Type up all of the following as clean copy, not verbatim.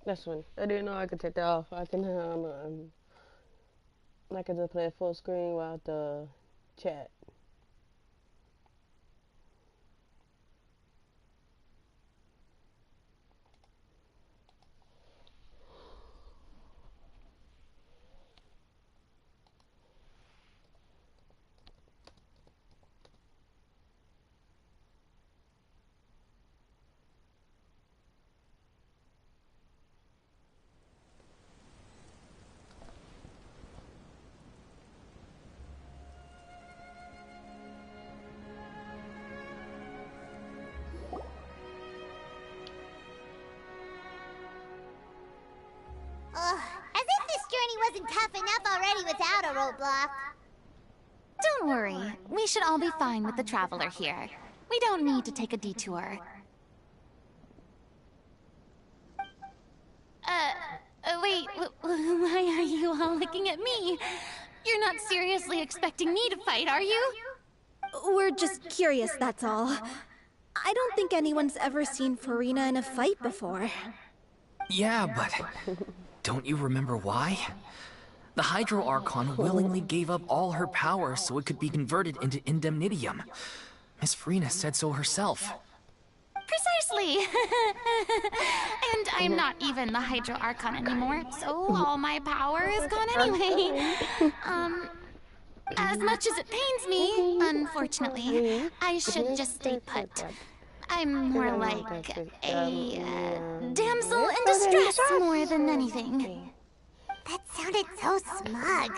That's funny. I didn't know I could take that off. I can I can just play full screen while the chat. Ugh, as if this journey wasn't tough enough already without a roadblock. Don't worry. We should all be fine with the traveler here. We don't need to take a detour. Wait, why are you all looking at me? You're not seriously expecting me to fight, are you? We're just curious, that's all. I don't think anyone's ever seen Furina in a fight before. Yeah, but don't you remember why? The Hydro Archon willingly gave up all her power so it could be converted into indemnitium. Miss Furina said so herself. Precisely! And I'm not even the Hydro Archon anymore, so all my power is gone anyway. As much as it pains me, unfortunately, I should just stay put. I'm more like a damsel in distress more than anything. That sounded so smug.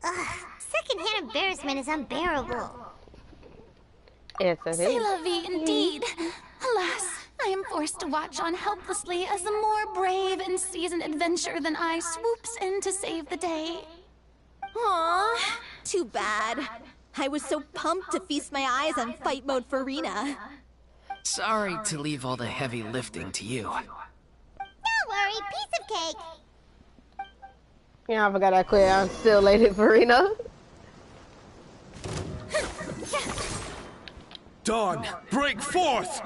Ugh, secondhand embarrassment is unbearable. Yes, it C'est is. la vie, indeed. Alas, I am forced to watch on helplessly as a more brave and seasoned adventurer than I swoops in to save the day. Aw, too bad. I was so pumped to feast my eyes on fight mode Furina. Sorry to leave all the heavy lifting to you. Don't worry, piece of cake. Yeah, I forgot I quit. I'm still late at Furina. Dawn, break forth!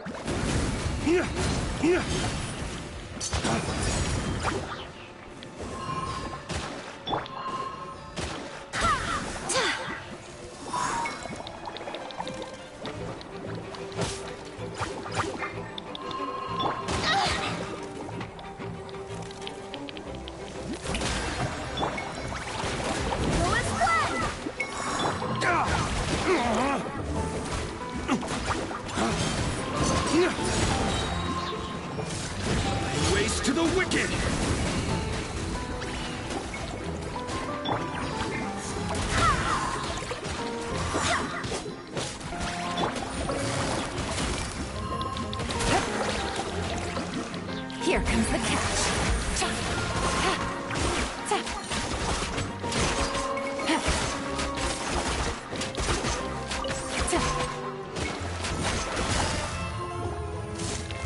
Waste to the wicked! Here comes the catch.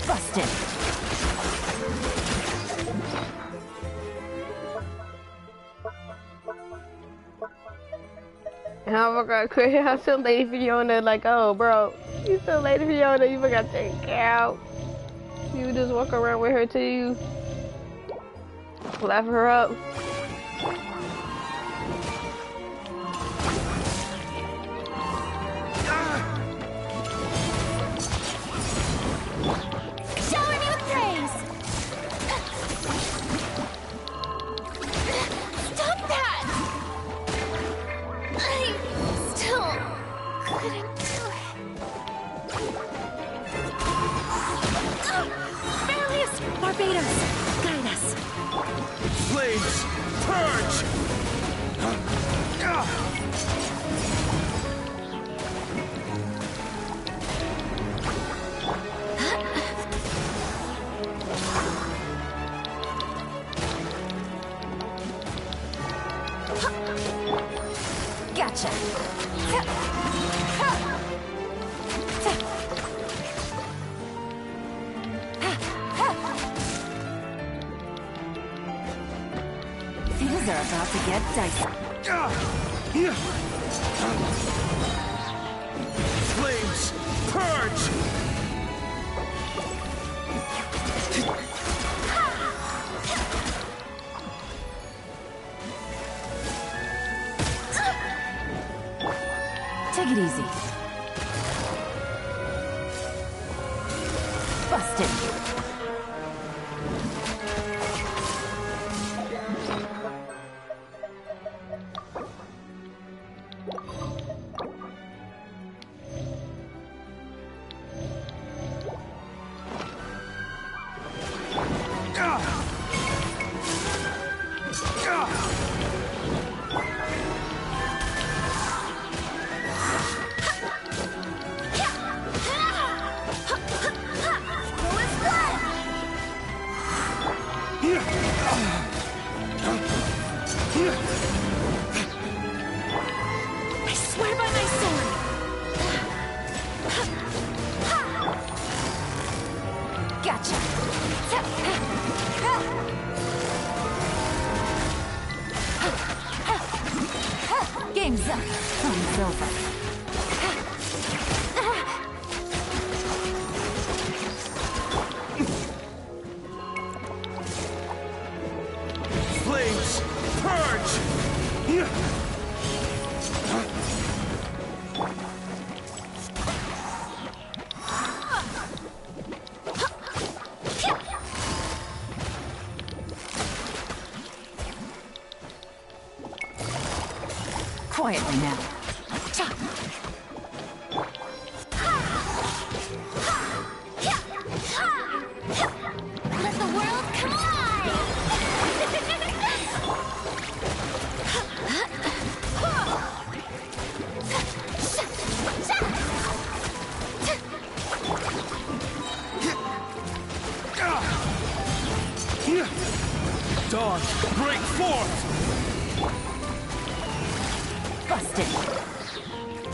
Busted. I forgot I quit. I'm still late for Fiona. Like, oh, bro, you still late for Fiona. You forgot to take her out. You just walk around with her till you laugh her up. Shower me with praise! Stop that! I still couldn't do it. Barelius! Barbados! Guide us! Flames, purge! Gotcha. Things are about to get dicey. Flames, purge! Busted. I swear by my sword! Gotcha. Game's up. Fun's over. Flames, purge! Quietly now. Let the world collide! Dawn, break forth! Busted.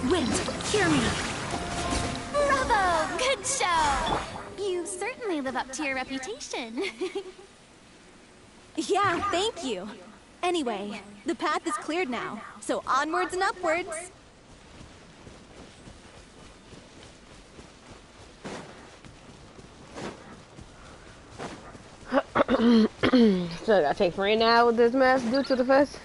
Wind, hear me. Bravo! Good show! You certainly live up to your reputation. Yeah, thank you. Anyway, the path is cleared now, so onwards and upwards. So I gotta take Furina out with this mess due to the fest.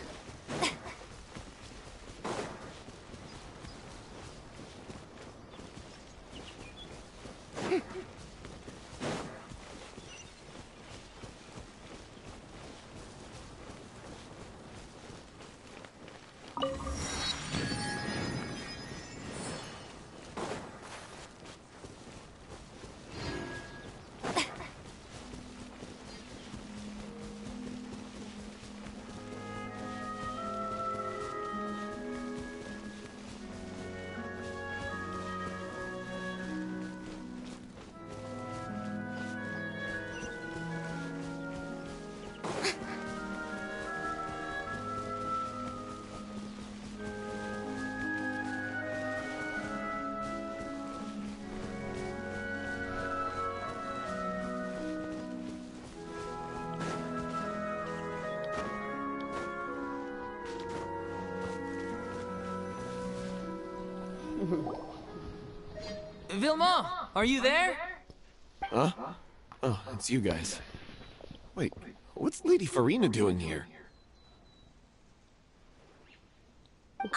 Vilma, are you there? Huh? Oh, it's you guys. Wait, what's Lady Furina doing here?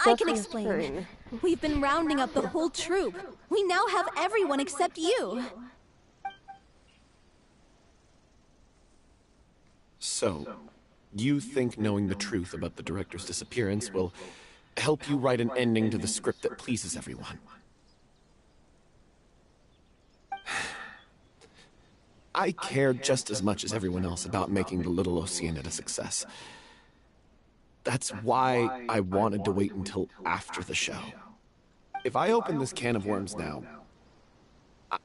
I can explain. We've been rounding up the whole troop. We now have everyone except you. So, you think knowing the truth about the director's disappearance will help you write an ending to the script that pleases everyone? I care just as much as everyone else about making the Little Oceanid a success. That's why I wanted to wait until after the show. If I open this can of worms now,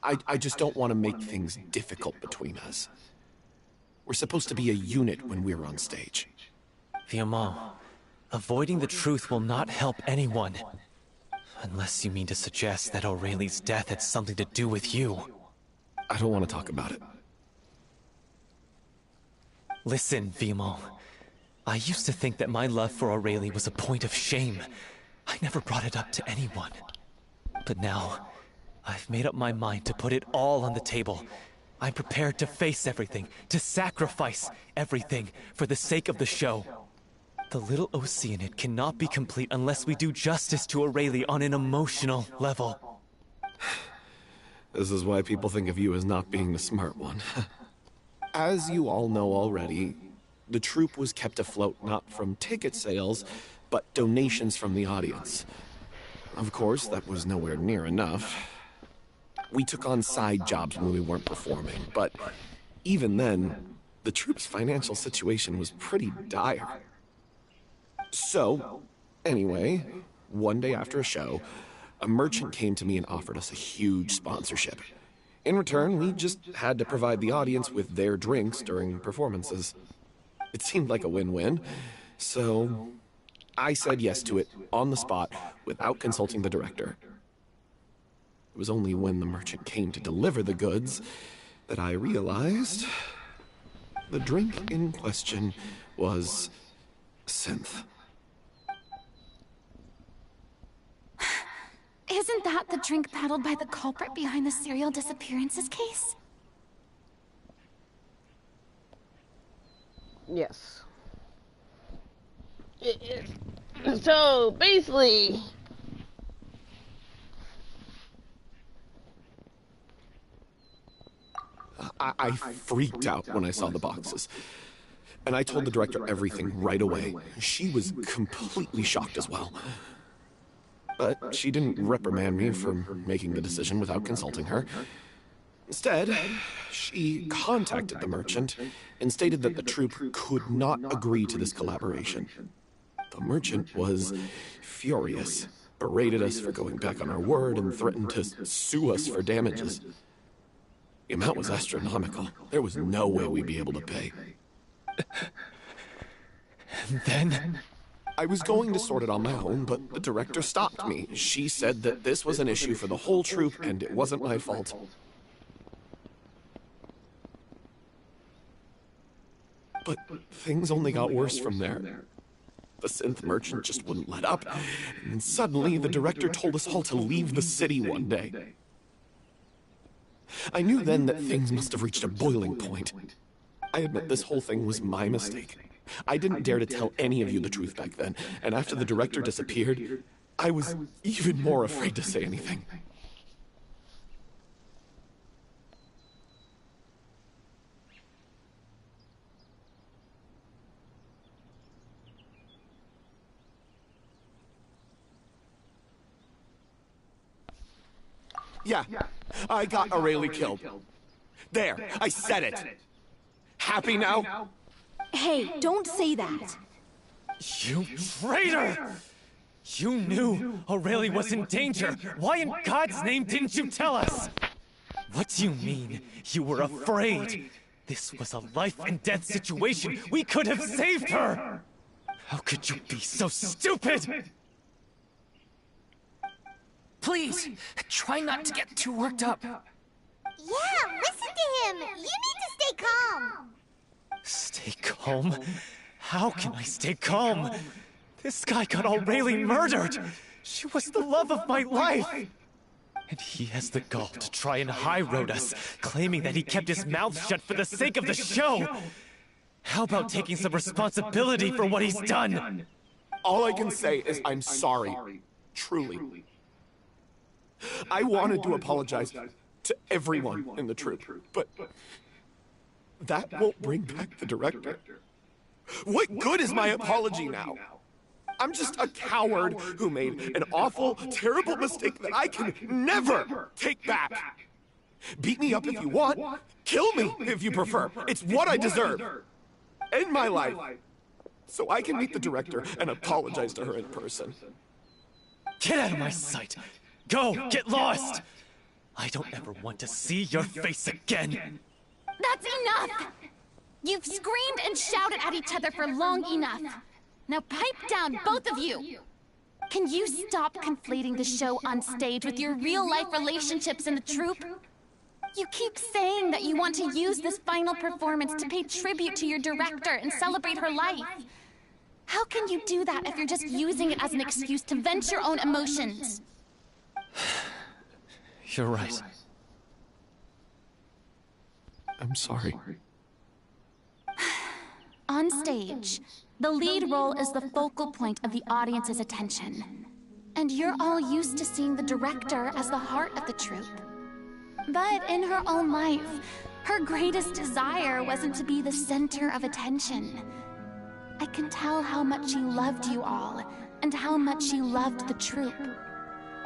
I just don't want to make things difficult between us. We're supposed to be a unit when we're on stage. Vilma, avoiding the truth will not help anyone. Unless you mean to suggest that Aurelie's death had something to do with you. I don't want to talk about it. Listen, Vilma. I used to think that my love for Aurelie was a point of shame. I never brought it up to anyone. But now, I've made up my mind to put it all on the table. I'm prepared to face everything, to sacrifice everything for the sake of the show. The Little Oceanid cannot be complete unless we do justice to Aurelie on an emotional level. This is why people think of you as not being the smart one. As you all know already, the troupe was kept afloat not from ticket sales, but donations from the audience. Of course, that was nowhere near enough. We took on side jobs when we weren't performing, but even then, the troupe's financial situation was pretty dire. So, anyway, one day after a show, a merchant came to me and offered us a huge sponsorship. In return, we just had to provide the audience with their drinks during performances. It seemed like a win-win, so I said yes to it on the spot without consulting the director. It was only when the merchant came to deliver the goods that I realized the drink in question was synth. Isn't that the drink peddled by the culprit behind the serial disappearances case? Yes. So, basically... I freaked out when I saw the boxes. And I told the director everything right away. She was completely shocked as well. But she didn't reprimand me for making the decision without consulting her. Instead, she contacted the merchant and stated that the troupe could not agree to this collaboration. The merchant was furious, berated us for going back on our word, and threatened to sue us for damages. The amount was astronomical. There was no way we'd be able to pay. And then... I was going to sort it on my own, but the director stopped me. She said that this was an issue for the whole troupe, and it wasn't my fault. But things only got worse from there. The synth merchant just wouldn't let up, and suddenly the director told us all to leave the city one day. I knew then that things must have reached a boiling point. I admit this whole thing was my mistake. I didn't dare to tell any of you the truth back then, and after the director disappeared, I was even more afraid to say anything. Yeah, I got Aurelie killed. There, I said it. Happy now? Hey, don't say that. You traitor! You knew Aurelie was in danger. Why in God's name didn't you tell us? What do you mean, you were afraid? This was a life and death situation. We could have saved her! How could you be so stupid? Please, try not to get too worked up. Yeah, listen to him. You need to stay calm. Stay calm? How can I stay calm? This guy got Aurelie murdered! She was the love of my life! And he has the gall to try and high-road us, claiming that he kept his mouth shut for the sake of the show! How about taking some responsibility for what he's done? All I can say is I'm sorry. Truly. I wanted to apologize to everyone in the troupe, but that won't bring back the director. What good is my apology now? I'm just a coward who made an awful, terrible mistake that I can never take back. Beat me up if you want. Kill me if you prefer. It's what I deserve. End my life so I can meet the director and apologize to her in person. Get out of my sight! Go, get lost! I don't ever want to see your face again! That's enough! You've screamed and shouted at each other for long enough. Now pipe down, both of you! Can you stop conflating the show on stage with your real-life relationships in the troupe? You keep saying that you want to use this final performance to pay tribute to your director and celebrate her life. How can you do that if you're just using it as an excuse to vent your own emotions? You're right. I'm sorry. On stage, the lead role is the focal point of the audience's attention. And you're all used to seeing the director as the heart of the troupe. But in her own life, her greatest desire wasn't to be the center of attention. I can tell how much she loved you all, and how much she loved the troop.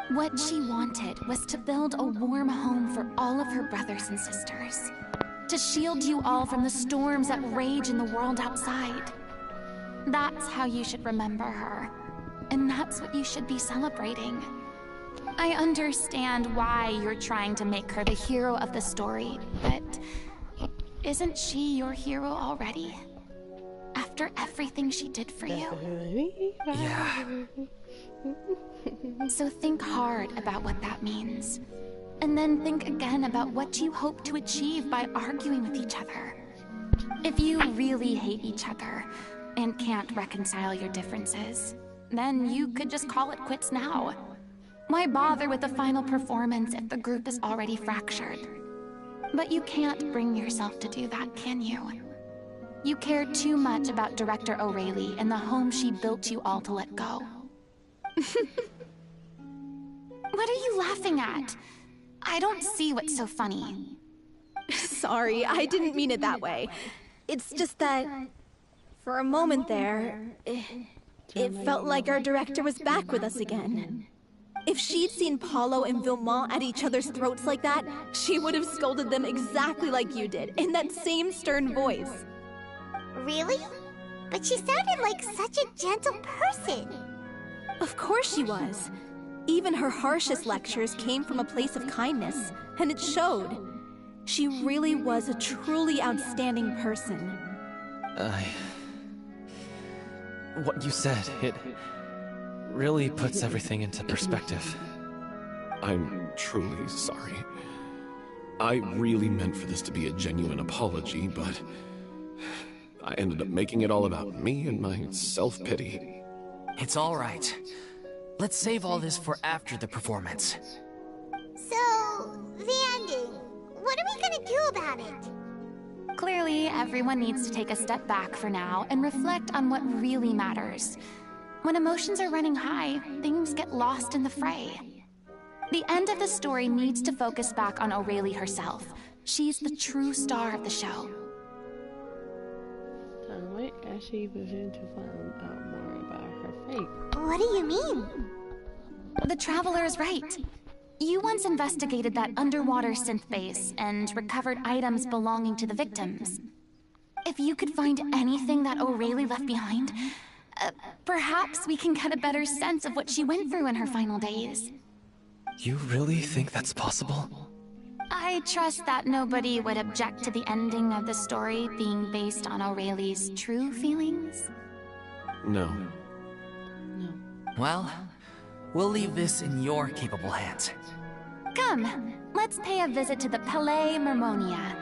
What she wanted was to build a warm home for all of her brothers and sisters. To shield you all from the storms that rage in the world outside. That's how you should remember her. And that's what you should be celebrating. I understand why you're trying to make her the hero of the story, but isn't she your hero already? After everything she did for you? Yeah. So think hard about what that means. And then think again about what you hope to achieve by arguing with each other. If you really hate each other and can't reconcile your differences, then you could just call it quits now. Why bother with the final performance if the group is already fractured? But you can't bring yourself to do that, can you? You care too much about Director O'Reilly and the home she built you all to let go. What are you laughing at? I don't see what's so funny. Sorry, I didn't mean it that way. It's just that, for a moment there, it felt like our director was back with us again. If she'd seen Paulo and Vilmont at each other's throats like that, she would have scolded them exactly like you did, in that same stern voice. Really? But she sounded like such a gentle person. Of course she was. Even her harshest lectures came from a place of kindness, and it showed. She really was a truly outstanding person. What you said, it really puts everything into perspective. I'm truly sorry. I really meant for this to be a genuine apology, but I ended up making it all about me and my self-pity. It's all right. Let's save all this for after the performance. So, the ending. What are we gonna do about it? Clearly, everyone needs to take a step back for now and reflect on what really matters. When emotions are running high, things get lost in the fray. The end of the story needs to focus back on O'Reilly herself. She's the true star of the show. Wait, Ashley presented to find out more about her fate. What do you mean? The Traveler is right. You once investigated that underwater synth base and recovered items belonging to the victims. If you could find anything that O'Reilly left behind, perhaps we can get a better sense of what she went through in her final days. You really think that's possible? I trust that nobody would object to the ending of the story being based on O'Reilly's true feelings. No. Well, we'll leave this in your capable hands. Come, let's pay a visit to the Palais Mermonia.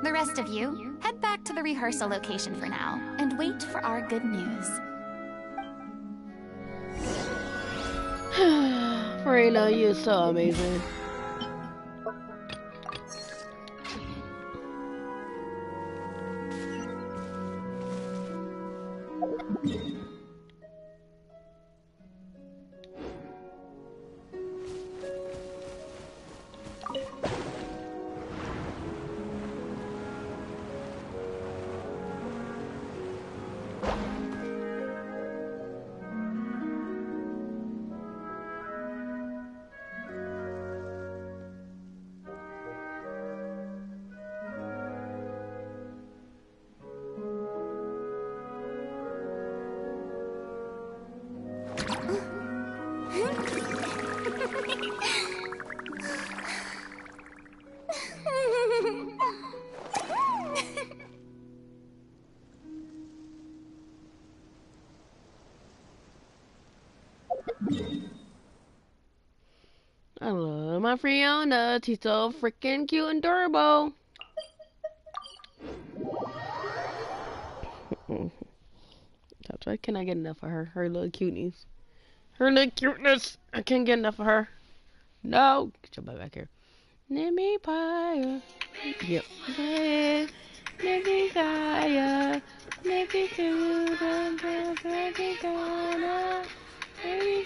The rest of you, head back to the rehearsal location for now, and wait for our good news. Furina, you're so amazing. I love my Fiona. She's so freaking cute and durable. That's why can I get enough of her? Her little cuteness. Her little cuteness. I can't get enough of her. No. Get your butt back here. Let me fire. Yep. Let me fire. Let me do the gonna. Let me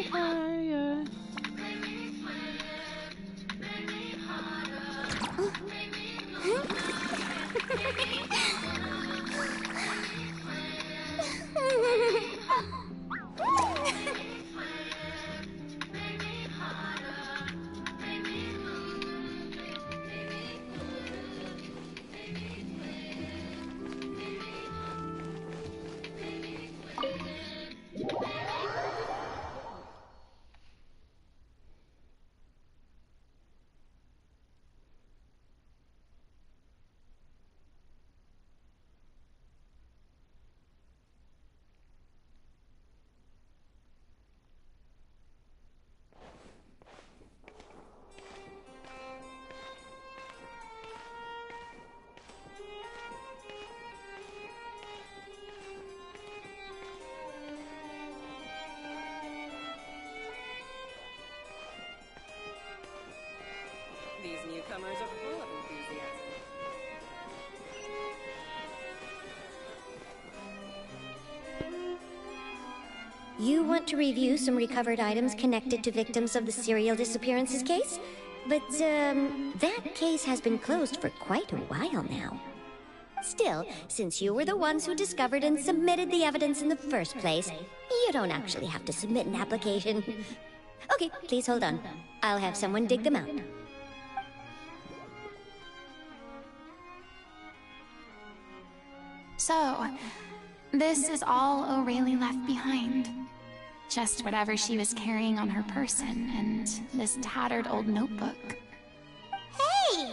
fire. These newcomers are full of enthusiasm. You want to review some recovered items connected to victims of the serial disappearances case? But, that case has been closed for quite a while now. Still, since you were the ones who discovered and submitted the evidence in the first place, you don't actually have to submit an application. Okay, please hold on. I'll have someone dig them out. So, this is all O'Reilly left behind. Just whatever she was carrying on her person, and this tattered old notebook. Hey!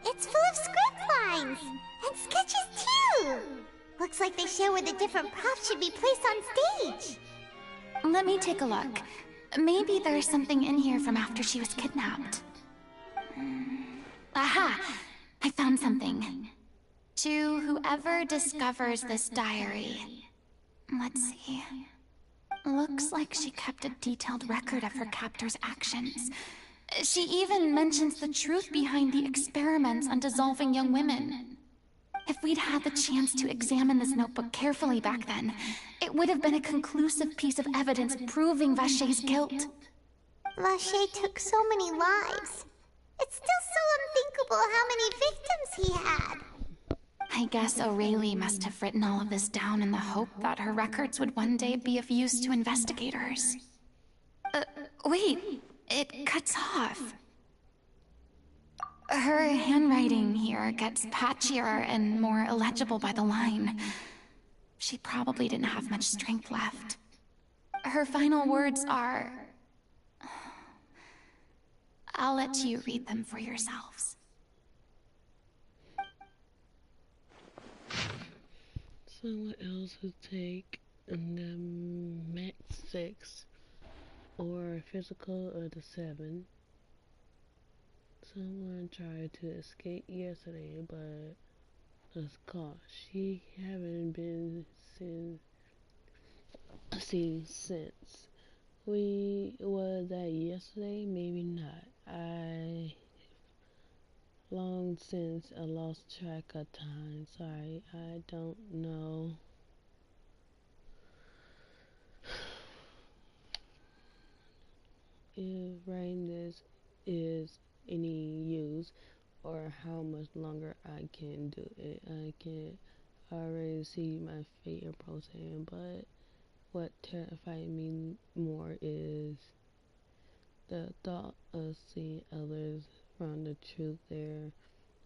It's full of script lines! And sketches too! Looks like they show where the different props should be placed on stage. Let me take a look. Maybe there's something in here from after she was kidnapped. Aha! I found something. To whoever discovers this diary. Let's see. Looks like she kept a detailed record of her captor's actions. She even mentions the truth behind the experiments on dissolving young women. If we'd had the chance to examine this notebook carefully back then, it would have been a conclusive piece of evidence proving Vacher's guilt. Vacher took so many lives. It's still so unthinkable how many victims he had. I guess O'Reilly must have written all of this down in the hope that her records would one day be of use to investigators. Wait, it cuts off. Her handwriting here gets patchier and more illegible by the line. She probably didn't have much strength left. Her final words are... I'll let you read them for yourselves. Someone else would take the max 6 or physical of the 7. Someone tried to escape yesterday, but was caught. She haven't been seen since. Was that yesterday? Maybe not. I long since I lost track of time. Sorry, I don't know. If writing this is any use, or how much longer I can do it. I can already see my fate approaching, but what terrifies me more is the thought of seeing others from the truth there.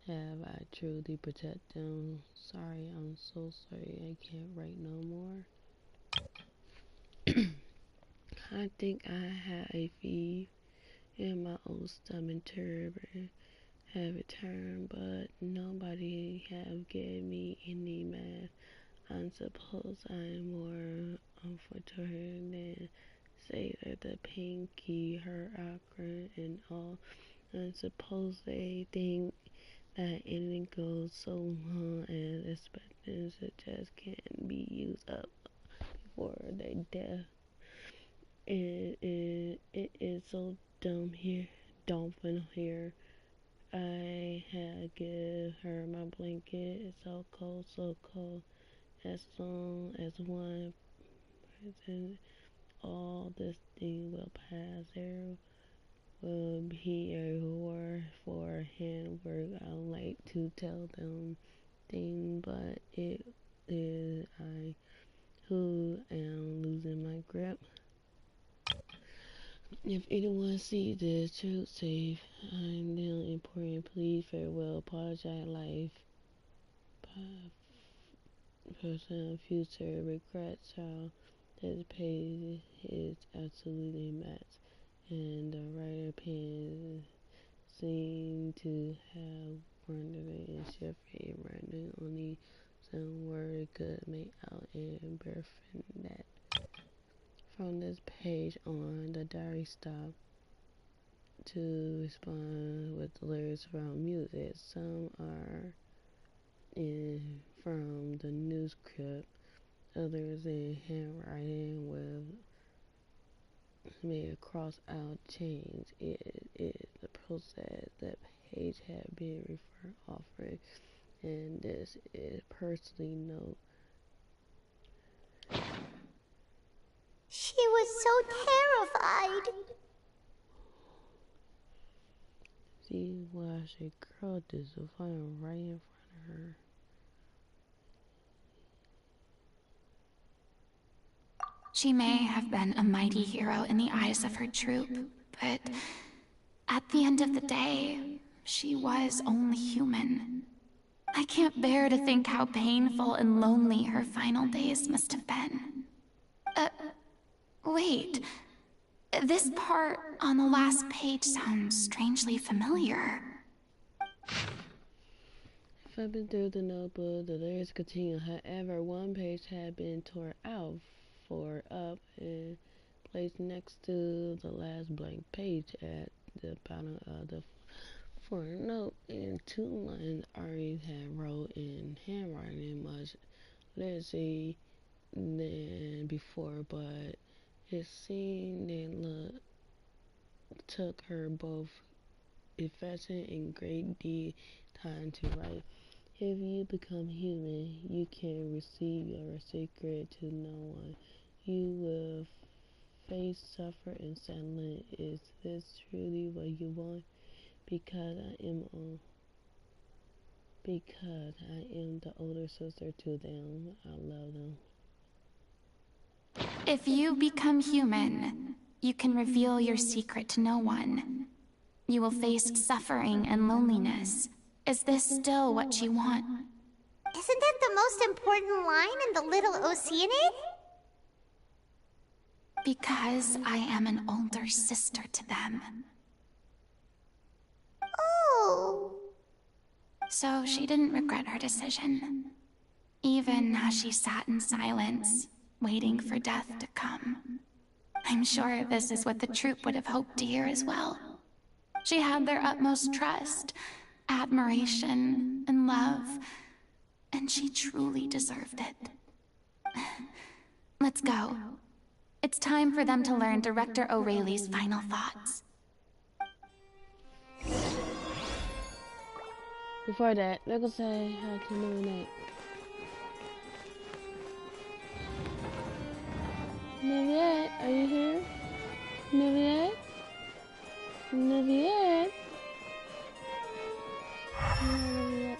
Have I truly protect them? Sorry, I'm so sorry. I can't write no more. I think I had a fever in my old stomach turban have returned, but nobody have given me any math. I suppose I'm more unfortunate than say that the pinky, her akron, and all. I suppose they think that anything goes so long as expectations just can't be used up before they death. It is so dumb here, dumping here. I had give her my blanket. It's so cold, so cold. As long as one person, all this thing will pass. There will be a war for handwork. I like to tell them things, but it is I who am losing my grip. If anyone sees this truth safe, I'm now important. Please farewell. Apologize life. Person future regrets how this page is absolutely matched, and the writer pen seemed to have wondered and shifted, writing only some word could make out and bereft that. From this page on, the diary stopped to respond with lyrics from music. Some are in from the news clip, others in handwriting with made across out change. It is the process. The page had been offering, and this is personally no. She was so terrified. See, watch a girl disappear right in front of her. She may have been a mighty hero in the eyes of her troop, but at the end of the day, she was only human. I can't bear to think how painful and lonely her final days must have been. Wait. This part on the last page sounds strangely familiar. Flipping through the notebook, the lyrics continue. However, one page had been torn out, folded up, and placed next to the last blank page at the bottom of the foreign note. And 2 lines Ari had wrote in handwriting much lazy than before, but it seemed it took her both affection and great deal time to write. If you become human, you can receive your secret to no one. You will face suffer and silence. Is this truly what you want? Because I am the older sister to them. I love them. If you become human, you can reveal your secret to no one. You will face suffering and loneliness. Is this still what you want? Isn't that the most important line in the Little Oceanid? Because I am an older sister to them. Oh. So she didn't regret her decision, even as she sat in silence, waiting for death to come. I'm sure this is what the troop would have hoped to hear as well. She had their utmost trust, admiration, and love, and she truly deserved it. Let's go. It's time for them to learn Director O'Reilly's final thoughts. Before that, let's go say hi to Illuminate. Niviette, are you here? Niviette? Niviette? Niviette.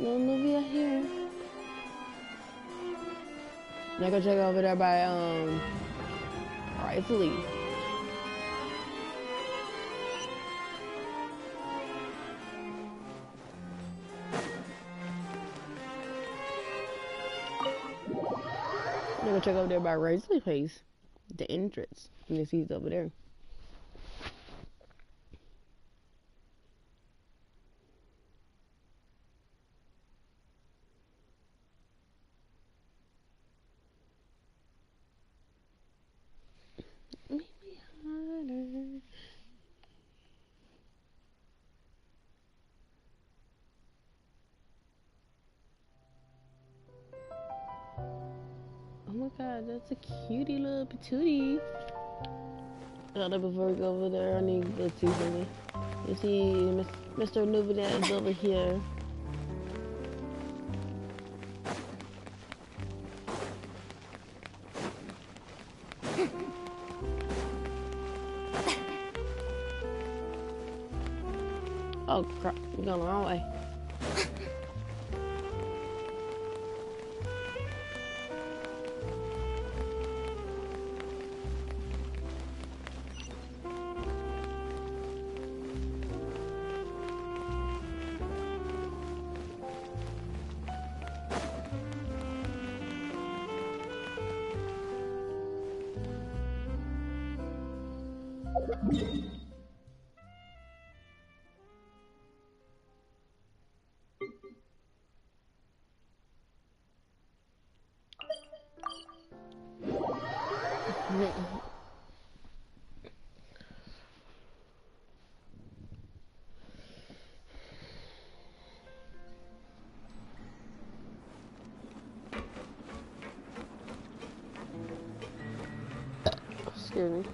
No Niviette here. Now go check over there by, Rightfully. I'm gonna check over there by Raisley's place. The entrance. And you see he's over there. Make me harder. Oh my god, that's a cutie little patootie. Before we go over there, I need to see something. You see, Mr. Nubian is over here. Oh crap, we're going the wrong way. Excuse me.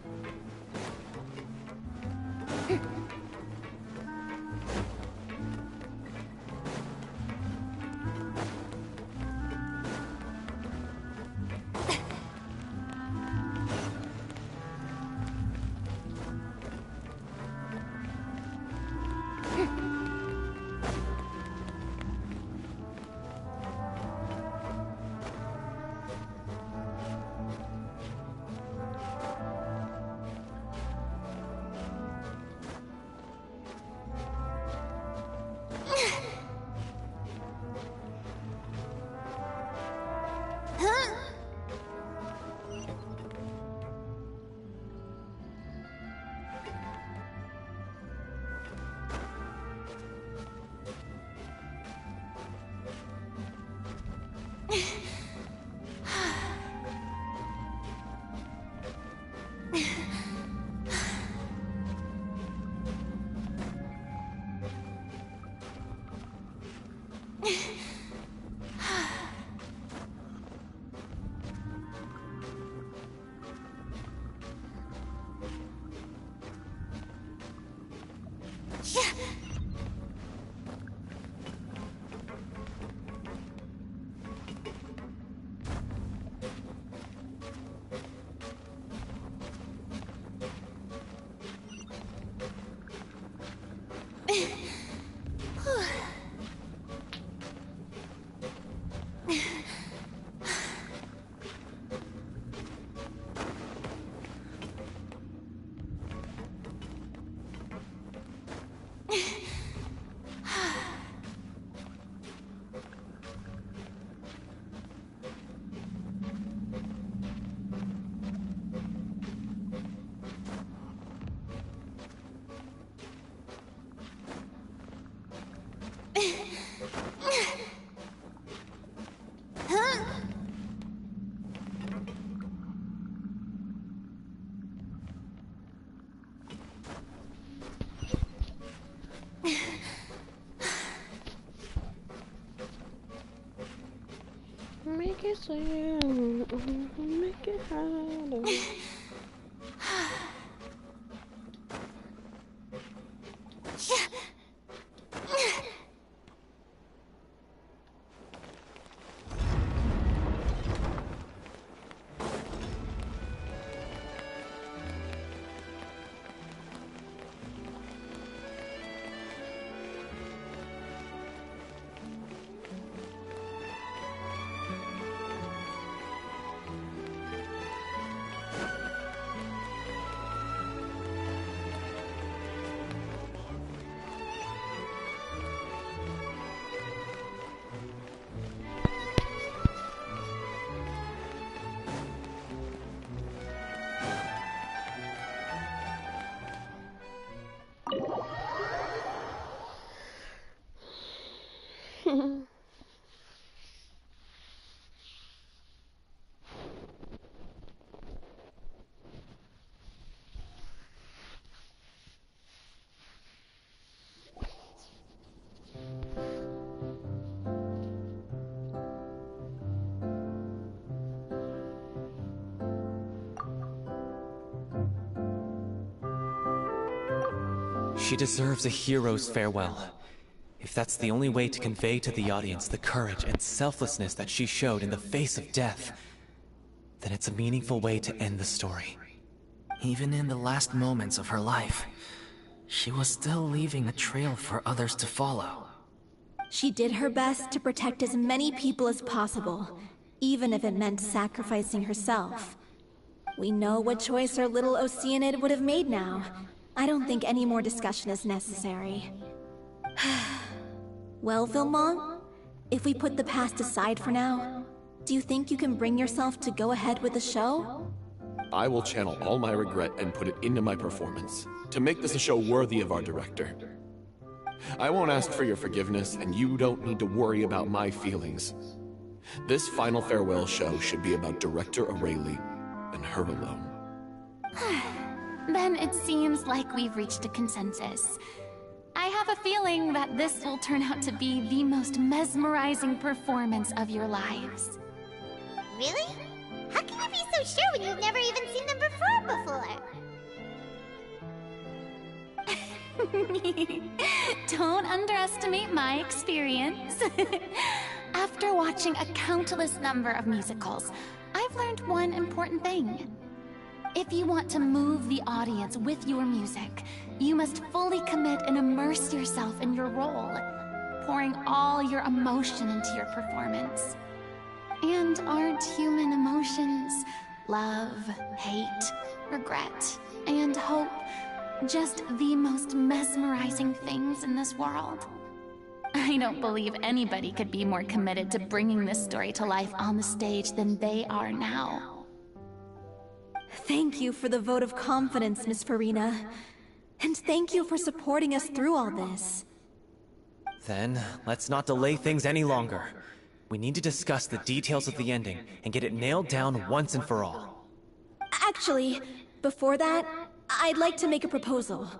Make it sound, make it harder. She deserves a hero's farewell. If that's the only way to convey to the audience the courage and selflessness that she showed in the face of death, then it's a meaningful way to end the story. Even in the last moments of her life, she was still leaving a trail for others to follow. She did her best to protect as many people as possible, even if it meant sacrificing herself. We know what choice our little Oceanid would have made now. I don't think any more discussion is necessary. Well, Vilmont, if we put the past aside for now, do you think you can bring yourself to go ahead with the show? I will channel all my regret and put it into my performance, to make this a show worthy of our director. I won't ask for your forgiveness, and you don't need to worry about my feelings. This final farewell show should be about Director Aurelie and her alone. Then it seems like we've reached a consensus. I have a feeling that this will turn out to be the most mesmerizing performance of your lives. Really? How can you be so sure when you've never even seen them perform before? Don't underestimate my experience. After watching a countless number of musicals, I've learned one important thing. If you want to move the audience with your music, you must fully commit and immerse yourself in your role, pouring all your emotion into your performance. And aren't human emotions love, hate, regret, and hope just the most mesmerizing things in this world? I don't believe anybody could be more committed to bringing this story to life on the stage than they are now. Thank you for the vote of confidence, Miss Furina. And thank you for supporting us through all this. Then, let's not delay things any longer. We need to discuss the details of the ending and get it nailed down once and for all. Actually, before that, I'd like to make a proposal.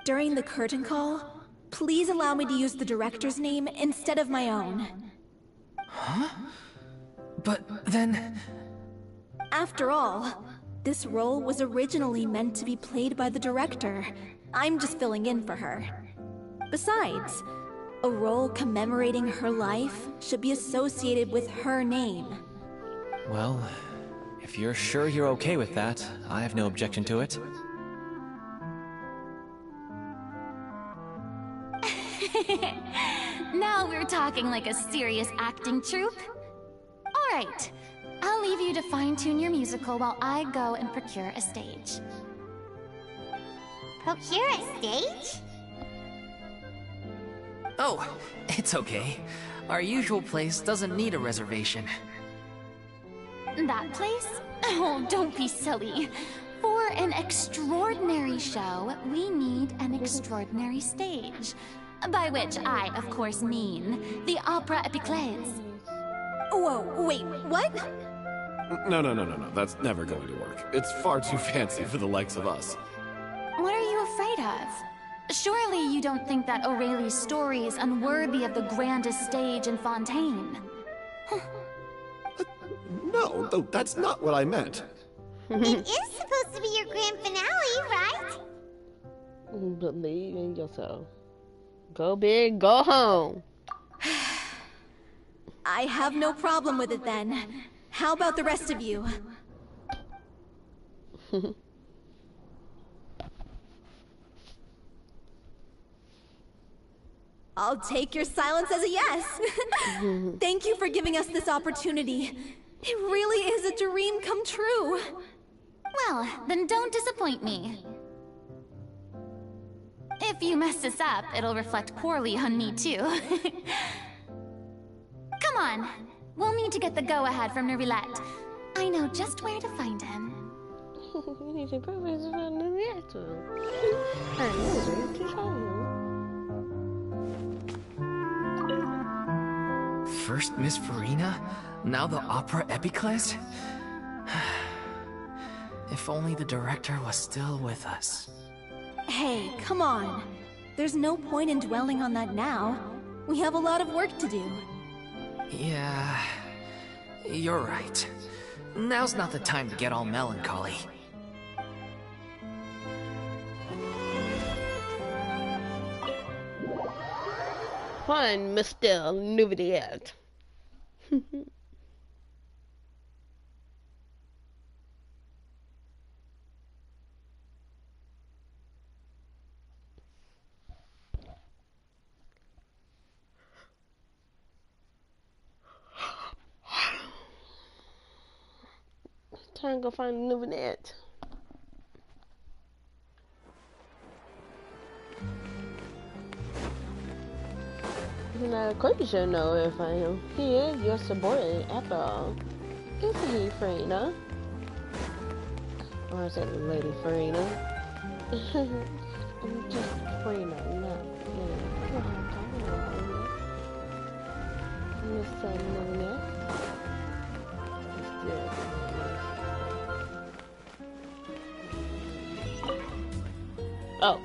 During the curtain call, please allow me to use the director's name instead of my own. Huh? But then... After all, this role was originally meant to be played by the director. I'm just filling in for her. Besides, a role commemorating her life should be associated with her name. Well, if you're sure you're okay with that, I have no objection to it. Now we're talking like a serious acting troupe. All right, I'll leave you to fine-tune your musical while I go and procure a stage. Procure a stage? Oh, it's okay. Our usual place doesn't need a reservation. That place? Oh, don't be silly. For an extraordinary show, we need an extraordinary stage. By which I, of course, mean the Opera Epiclese. Whoa, wait, what? No. That's never going to work. It's far too fancy for the likes of us. What are you afraid of? Surely you don't think that Aurelie's story is unworthy of the grandest stage in Fontaine. No, that's not what I meant. It is supposed to be your grand finale, right? Believe in yourself. Go big, go home. I have no problem with it then. How about the rest of you? I'll take your silence as a yes. Thank you for giving us this opportunity. It really is a dream come true. Well, then don't disappoint me. If you mess this up, it'll reflect poorly on me too. Come on, we'll need to get the go-ahead from Nervilette. I know just where to find him. First Miss Furina, now the Opera Epiclese? If only the director was still with us. Hey, come on. There's no point in dwelling on that now. We have a lot of work to do. Yeah, you're right. Now's not the time to get all melancholy. Fine, Mr. Nouviette. Time to go find Nouviette. Now, of course you should know if I am. He is your subordinate after all. Isn't he, Furina? Or I said Lady Furina. I'm just Furina, not Miss Nouviette. Oh.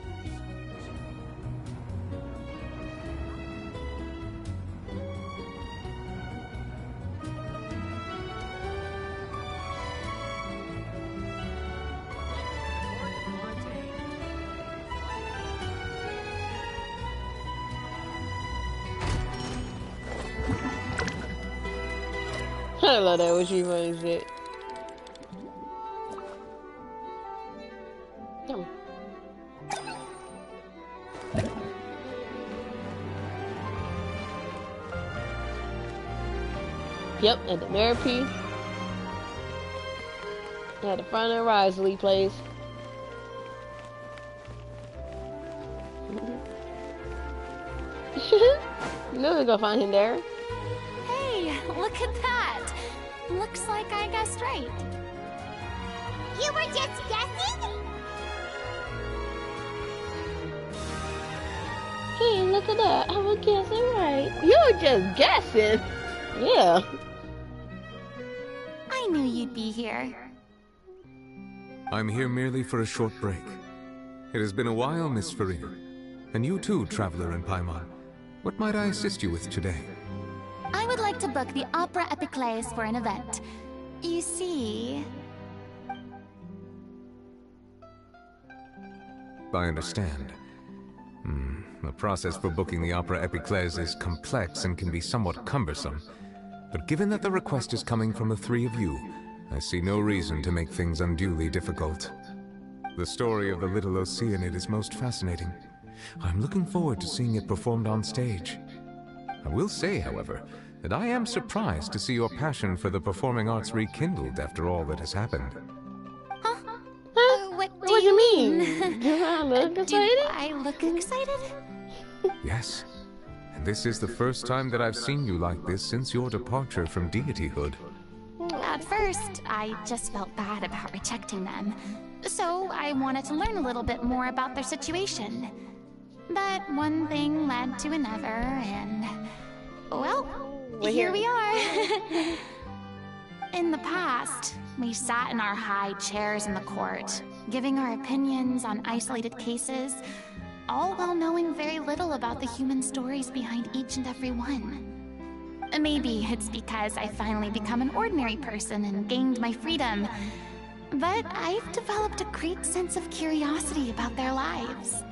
I love that when she runs it. Come on. Yep, at the Therapy. At the front of Risley place. You know we're gonna find him there. Hey, look at that. Looks like I guessed right. You were just guessing? Hey, look at that. I was guessing right. You were just guessing. Yeah. I knew you'd be here. I'm here merely for a short break. It has been a while, Miss Furina. And you too, Traveler in Paimon. What might I assist you with today? I would like to book the Opera Epiclese for an event. You see... I understand. The process for booking the Opera Epiclese is complex and can be somewhat cumbersome. But given that the request is coming from the three of you, I see no reason to make things unduly difficult. The story of the Little Oceanid is most fascinating. I'm looking forward to seeing it performed on stage. I will say, however, that I am surprised to see your passion for the performing arts rekindled after all that has happened. What do you mean? Do I look excited? Do I look excited? Yes. And this is the first time that I've seen you like this since your departure from deityhood. At first, I just felt bad about rejecting them. So I wanted to learn a little bit more about their situation. But one thing led to another, and... well, here we are. In the past, we sat in our high chairs in the court, giving our opinions on isolated cases, all while knowing very little about the human stories behind each and every one. Maybe it's because I finally become an ordinary person and gained my freedom, but I've developed a great sense of curiosity about their lives.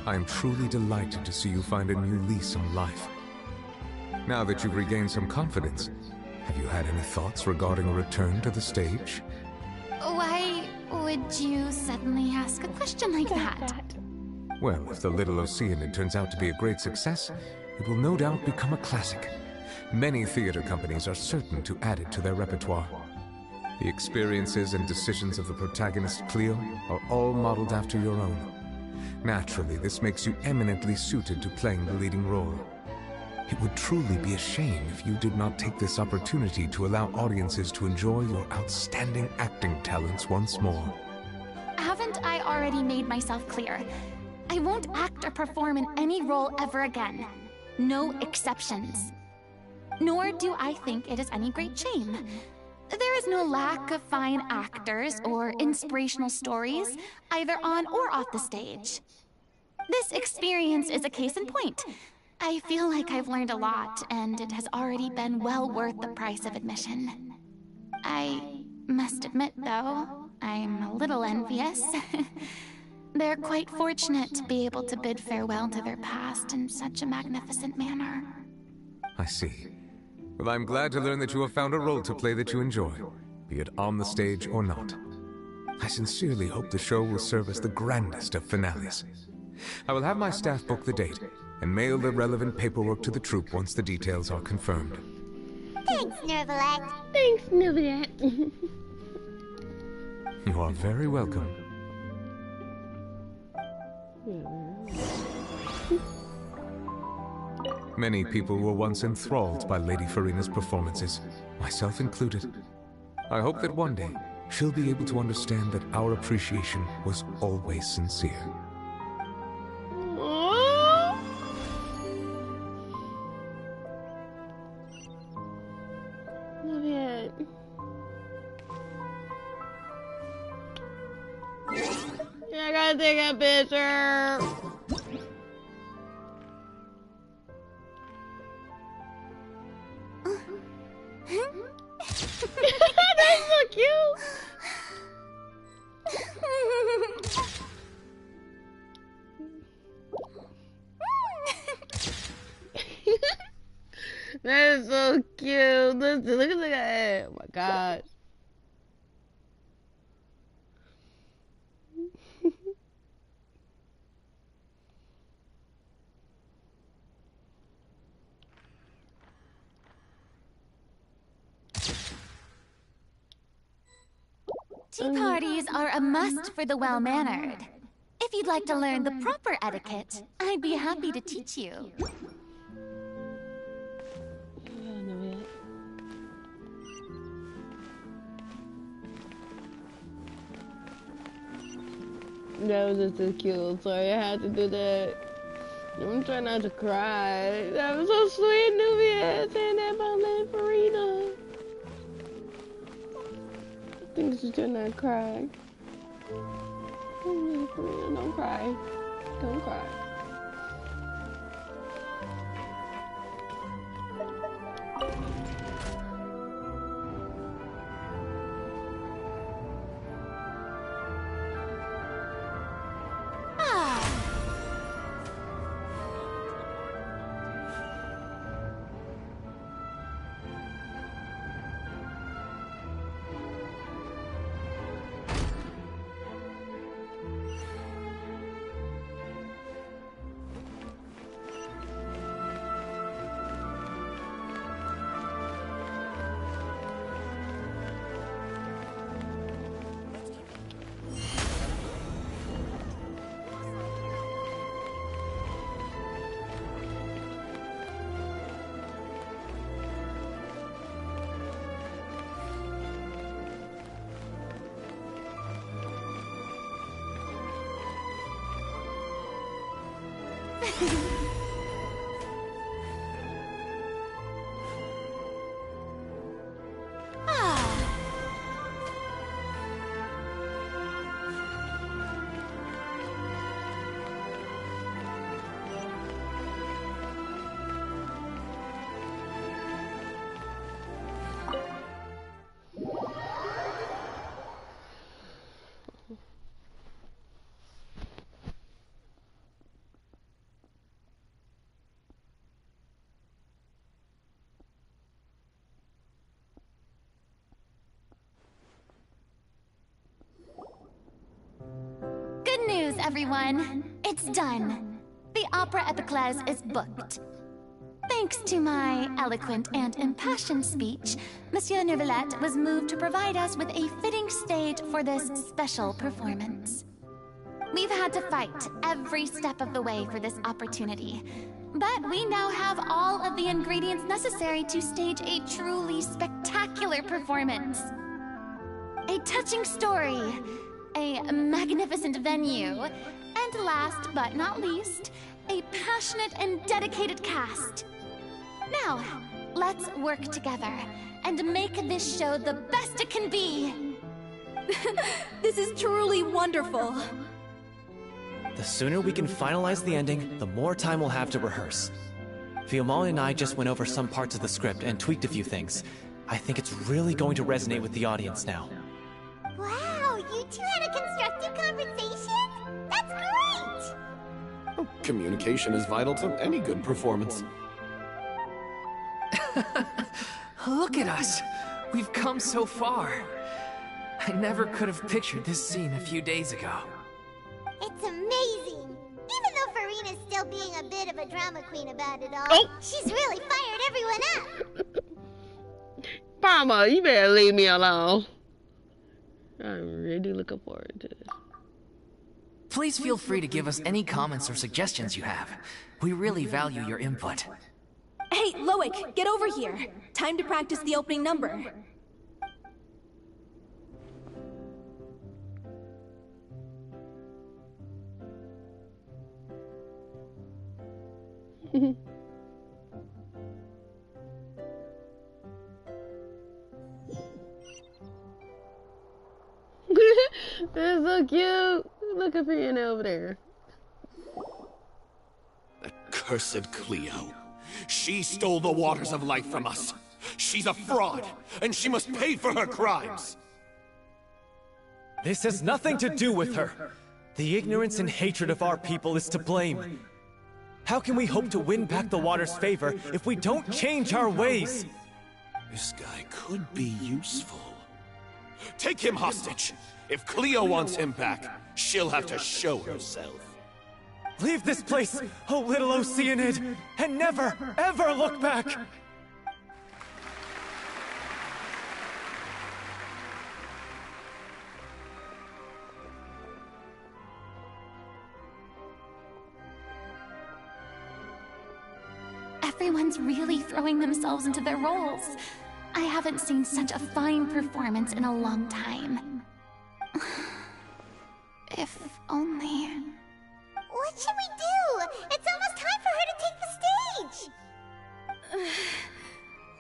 I am truly delighted to see you find a new lease on life. Now that you've regained some confidence, have you had any thoughts regarding a return to the stage? Why would you suddenly ask a question like that? Well, if the Little Oceanid turns out to be a great success, it will no doubt become a classic. Many theater companies are certain to add it to their repertoire. The experiences and decisions of the protagonist Cleo are all modeled after your own. Naturally, this makes you eminently suited to playing the leading role. It would truly be a shame if you did not take this opportunity to allow audiences to enjoy your outstanding acting talents once more. Haven't I already made myself clear? I won't act or perform in any role ever again. No exceptions. Nor do I think it is any great shame. There is no lack of fine actors or inspirational stories, either on or off the stage. This experience is a case in point. I feel like I've learned a lot, and it has already been well worth the price of admission. I must admit, though, I'm a little envious. They're quite fortunate to be able to bid farewell to their past in such a magnificent manner. I see. Well, I'm glad to learn that you have found a role to play that you enjoy, be it on the stage or not. I sincerely hope the show will serve as the grandest of finales. I will have my staff book the date, and mail the relevant paperwork to the troupe once the details are confirmed. Thanks, Nervalette. Thanks, Nervalette. You are very welcome. Many people were once enthralled by Lady Furina's performances, myself included. I hope that one day she'll be able to understand that our appreciation was always sincere. I gotta take a picture. That's so cute. That is so cute. This Look at that. Oh my god. Tea parties are a must for the well-mannered. If you'd like to learn the proper etiquette, I'd be happy to teach you. That was just so cute. Sorry, I had to do that. I'm trying not to cry. That was so sweet, Nubia, saying that about little Furina. I think she's trying not to cry. Oh, little Furina, don't cry. Don't cry. Good news, everyone. It's done. The Opera Epiclese is booked. Thanks to my eloquent and impassioned speech, Monsieur Neuvillette was moved to provide us with a fitting stage for this special performance. We've had to fight every step of the way for this opportunity, but we now have all of the ingredients necessary to stage a truly spectacular performance. A touching story, a magnificent venue, and last but not least, a passionate and dedicated cast. Now, let's work together and make this show the best it can be. This is truly wonderful. The sooner we can finalize the ending, the more time we'll have to rehearse. Fiamma and I just went over some parts of the script and tweaked a few things. I think it's really going to resonate with the audience now. Wow, you two had a constructive conversation? That's great! Communication is vital to any good performance. Look at us! We've come so far. I never could have pictured this scene a few days ago. It's amazing! Even though Furina's still being a bit of a drama queen about it all, she's really fired everyone up! Mama, you better leave me alone. I'm really looking forward to this. Please feel free to give us any comments or suggestions you have. We really value your input. Hey, Loic, get over here. Time to practice the opening number. They're so cute. Look at Furina over there. Accursed Cleo. She stole the waters of life from us. She's a fraud, and she must pay for her crimes. This has nothing to do with her. The ignorance and hatred of our people is to blame. How can we hope to win back the water's favor if we don't change our ways? This guy could be useful. Take him hostage! If Cleo wants him back, she'll have to show herself. Leave this place, oh little Oceanid, and never, ever look back! Everyone's really throwing themselves into their roles. I haven't seen such a fine performance in a long time. If only... What should we do? It's almost time for her to take the stage!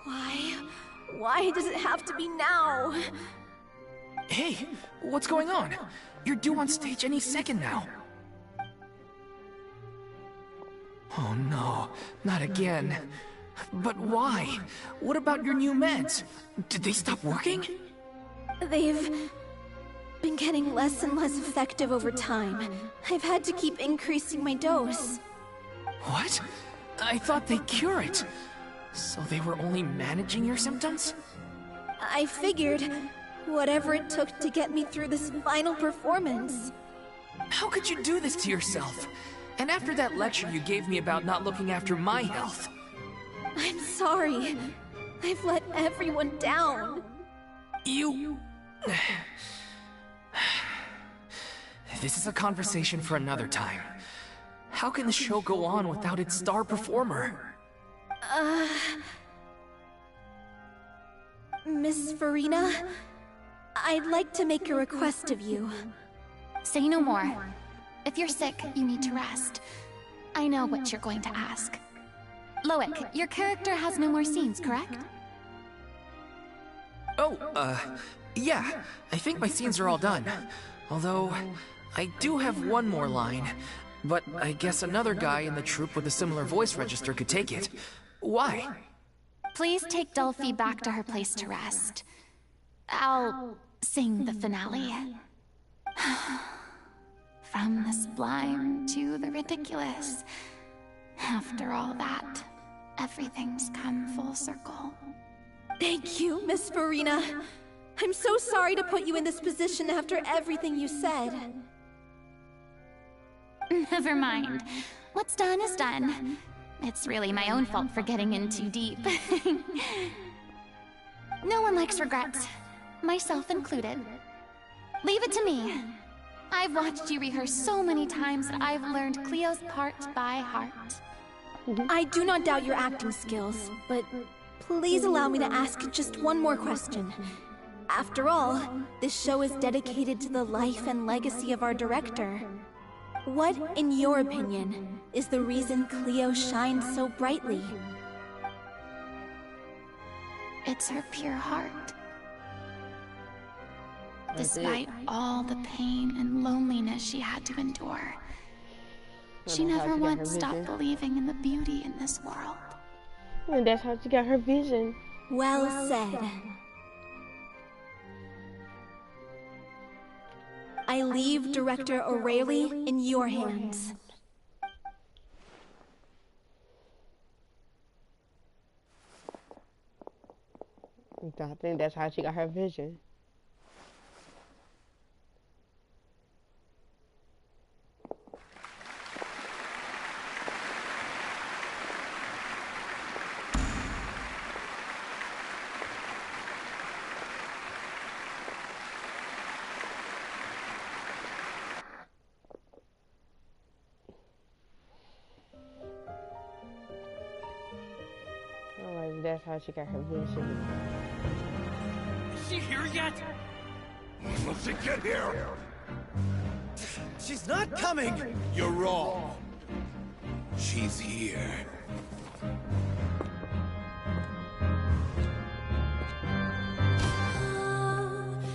Why? Why does it have to be now? Hey, what's going on? You're due on stage any second now. Oh no, not again. But why? What about your new meds? Did they stop working? They've been getting less and less effective over time. I've had to keep increasing my dose. What? I thought they'd cure it. So they were only managing your symptoms? I figured whatever it took to get me through this final performance. How could you do this to yourself? And after that lecture you gave me about not looking after my health. I'm sorry. I've let everyone down. You... This is a conversation for another time. How can the show go on without its star performer? Miss Furina, I'd like to make a request of you. Say no more. If you're sick, you need to rest. I know what you're going to ask. Loic, your character has no more scenes, correct? Oh, yeah. I think my scenes are all done. Although, I do have one more line. But I guess another guy in the troupe with a similar voice register could take it. Why? Please take Delphi back to her place to rest. I'll sing the finale. From the sublime to the ridiculous. After all that, everything's come full circle. Thank you, Miss Furina. I'm so sorry to put you in this position after everything you said. Never mind. What's done is done. It's really my own fault for getting in too deep. No one likes regrets, myself included. Leave it to me. I've watched you rehearse so many times that I've learned Cleo's part by heart. I do not doubt your acting skills, but please allow me to ask just one more question. After all, this show is dedicated to the life and legacy of our director. What, in your opinion, is the reason Cleo shines so brightly? It's her pure heart. Despite all the pain and loneliness she had to endure, she never once stopped believing in the beauty in this world. And that's how she got her vision. Well said. I leave Director O'Reilly in your hands. I think that's how she got her vision. That's how she got her vision. Is she here yet? Once she get here! She's not coming! You're wrong. She's here.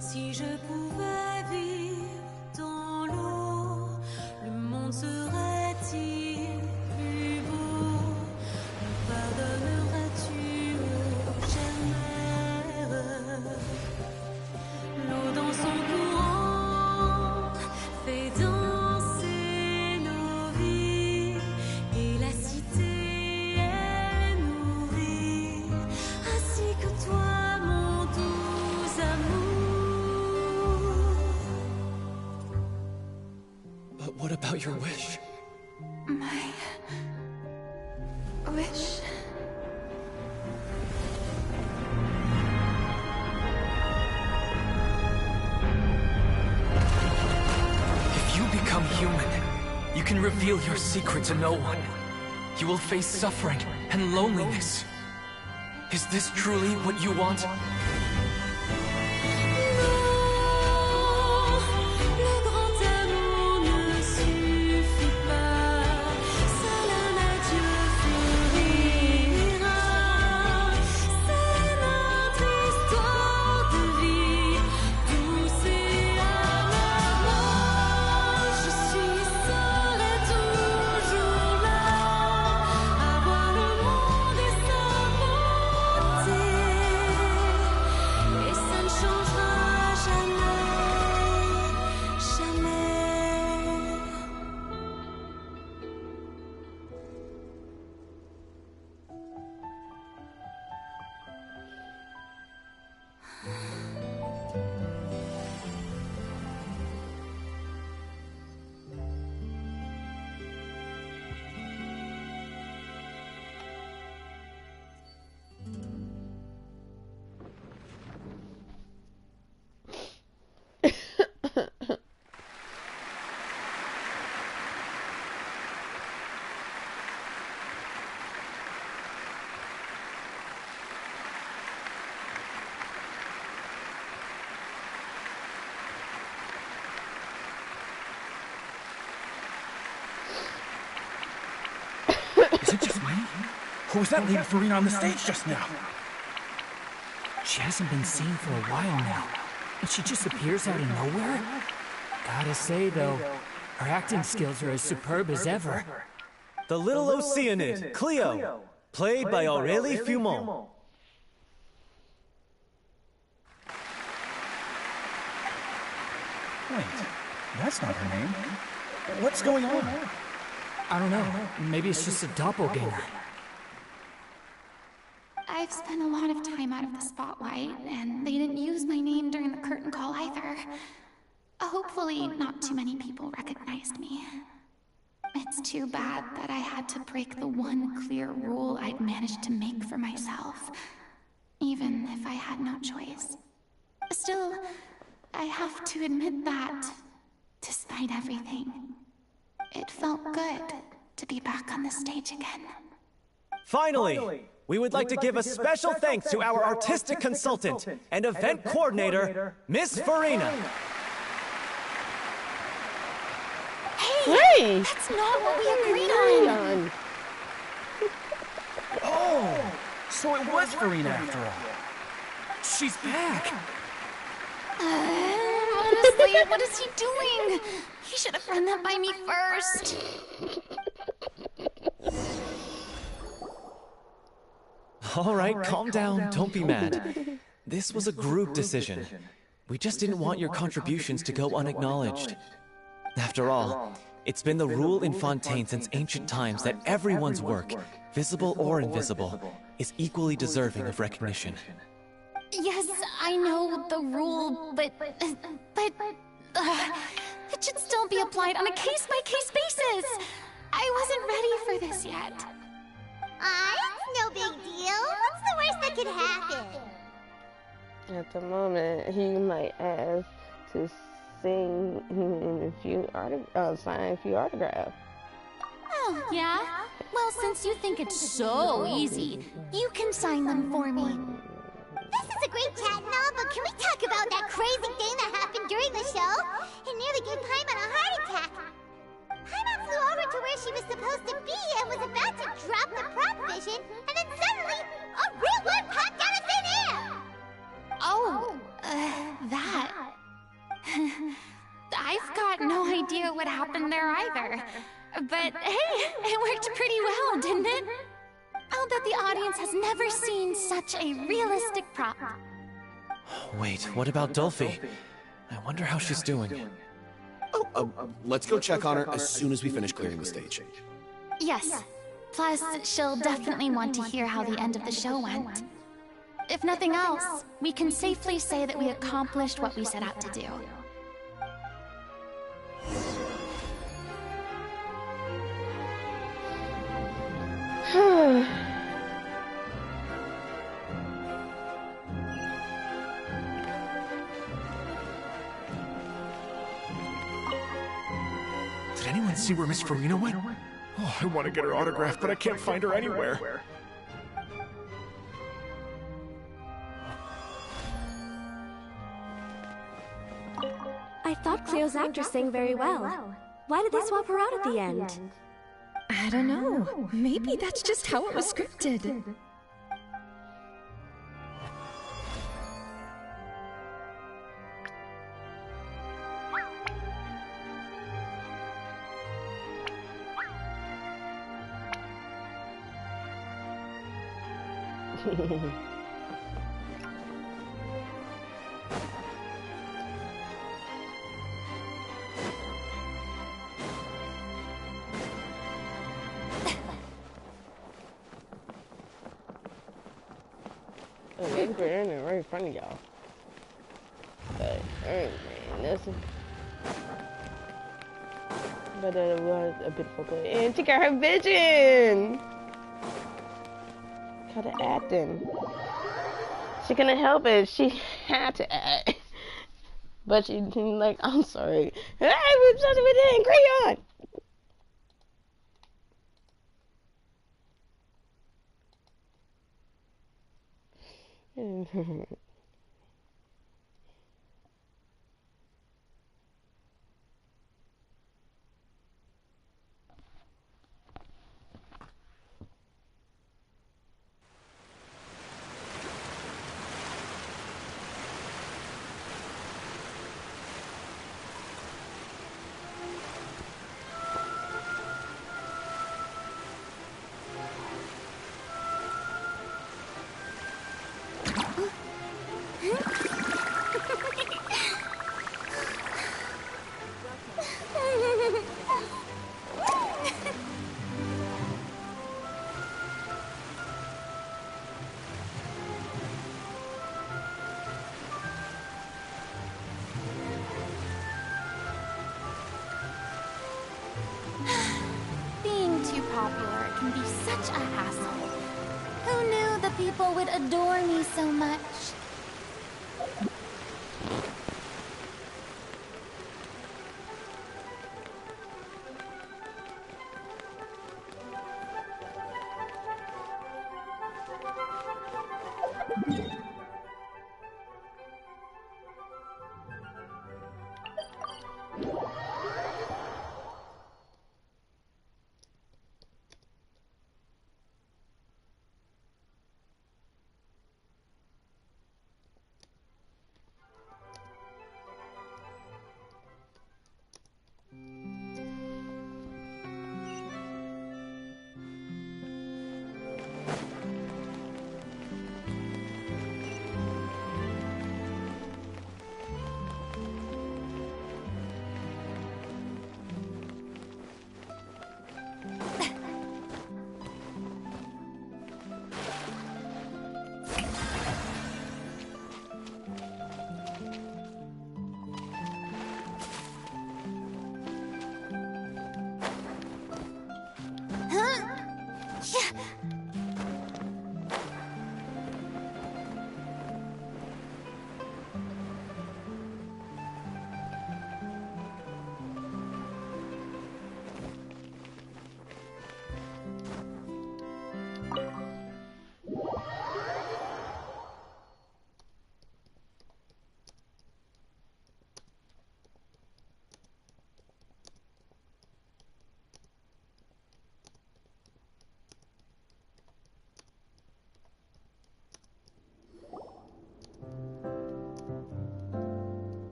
Si je pouvais vivre dans l'eau, le monde serait-il plus beau? Me pardonneras-tu, ô chère mère? L'eau dans son courant fait danser nos vies, et la cité est nourrie, ainsi que toi. But what about your wish? My wish. If you become human, you can reveal your secret to no one. You will face suffering and loneliness. Is this truly what you want? Is it just me? Or was that Lady Furina on the stage just now? She hasn't been seen for a while now, and she just appears out of nowhere? Gotta say, though, her acting skills are as superb as ever. The Little Oceanid, Cleo, played by Aurélie Fumont. Wait, that's not her name. What's going on? I don't know. Maybe it's just a doppelganger. I've spent a lot of time out of the spotlight, and they didn't use my name during the curtain call either. Hopefully, not too many people recognized me. It's too bad that I had to break the one clear rule I'd managed to make for myself, even if I had no choice. Still, I have to admit that, despite everything, it felt good to be back on the stage again. Finally, we would like to give a special thanks to our artistic consultant and event coordinator, Miss Furina. Hey! That's not what we agreed on! Oh, so it was Furina after all. She's back! Honestly, what is he doing? He should have run that by me first. All right, calm down, don't be mad. This was a group decision. We just didn't want your contributions to go unacknowledged. After all, it's been the rule in Fontaine since ancient times that everyone's work, visible or invisible, is equally deserving of recognition. Yes, I know the rule, but it should still be applied on a case-by-case basis. I wasn't ready for this yet. It's no big deal. What's the worst that could happen? At the moment, he might ask to sing in a few sign a few autographs. Oh, yeah? Well, since you think it's so easy, you can sign them for me. This is a great chat and all, but can we talk about that crazy thing that happened during the show? It nearly gave Paimon a heart attack. Paimon flew over to where she was supposed to be and was about to drop the prop vision, and then suddenly, a real one popped out of thin air! Oh, that. I've got no idea what happened there either. But hey, it worked pretty well, didn't it? I'll bet the audience has never seen such a realistic prop. Wait, what about Dolphy? I wonder how she's doing. Let's go check on her as soon as we finish clearing the stage. Yes. Plus, she'll definitely want to hear how the end of the show went. If nothing else, we can safely say that we accomplished what we set out to do. see where Miss Furina went? Oh, I want to get her autograph, but I can't find her anywhere. I thought Cleo's actress sang very well. Why did they swap her out at the end? I don't know. Maybe that's just how it was scripted. They're right in front of y'all. But, man, listen. But it was a beautiful play. And she got her vision! Kind of acting. She couldn't help it. She had to act. But she didn't like, I'm sorry. Hey, we're just within crayon! Being too popular can be such a hassle. Who knew the people would adore me so much?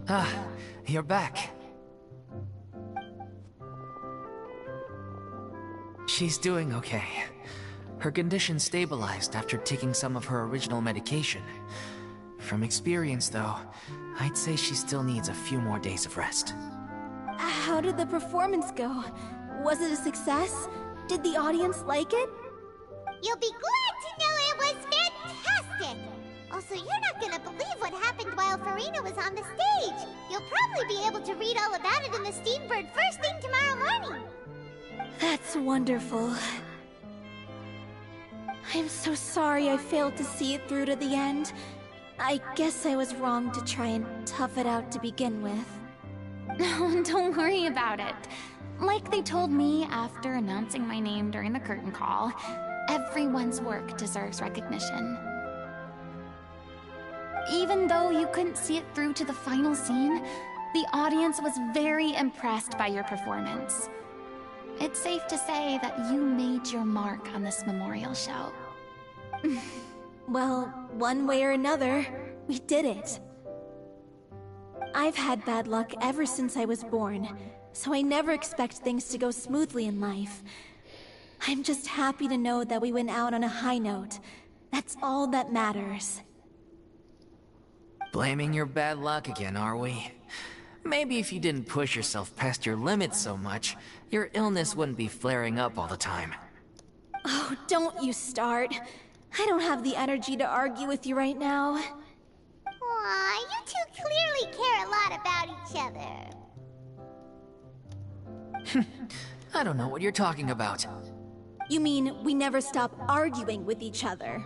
Ah, you're back. She's doing okay. Her condition stabilized after taking some of her original medication. From experience, though, I'd say she still needs a few more days of rest. How did the performance go? Was it a success? Did the audience like it? You'll be glad to know it was fantastic! Also, you're not gonna believe what happened while Furina was on the stage. You'll probably be able to read all about it in the Steambird first thing tomorrow morning. That's wonderful. I'm so sorry I failed to see it through to the end. I guess I was wrong to try and tough it out to begin with. No, don't worry about it. Like they told me after announcing my name during the curtain call, everyone's work deserves recognition. Even though you couldn't see it through to the final scene, the audience was very impressed by your performance. It's safe to say that you made your mark on this memorial show. Well, one way or another, we did it. I've had bad luck ever since I was born, so I never expect things to go smoothly in life. I'm just happy to know that we went out on a high note. That's all that matters. Blaming your bad luck again, are we? Maybe if you didn't push yourself past your limits so much, your illness wouldn't be flaring up all the time. Oh, don't you start. I don't have the energy to argue with you right now. Aw, you two clearly care a lot about each other. I don't know what you're talking about. You mean we never stop arguing with each other?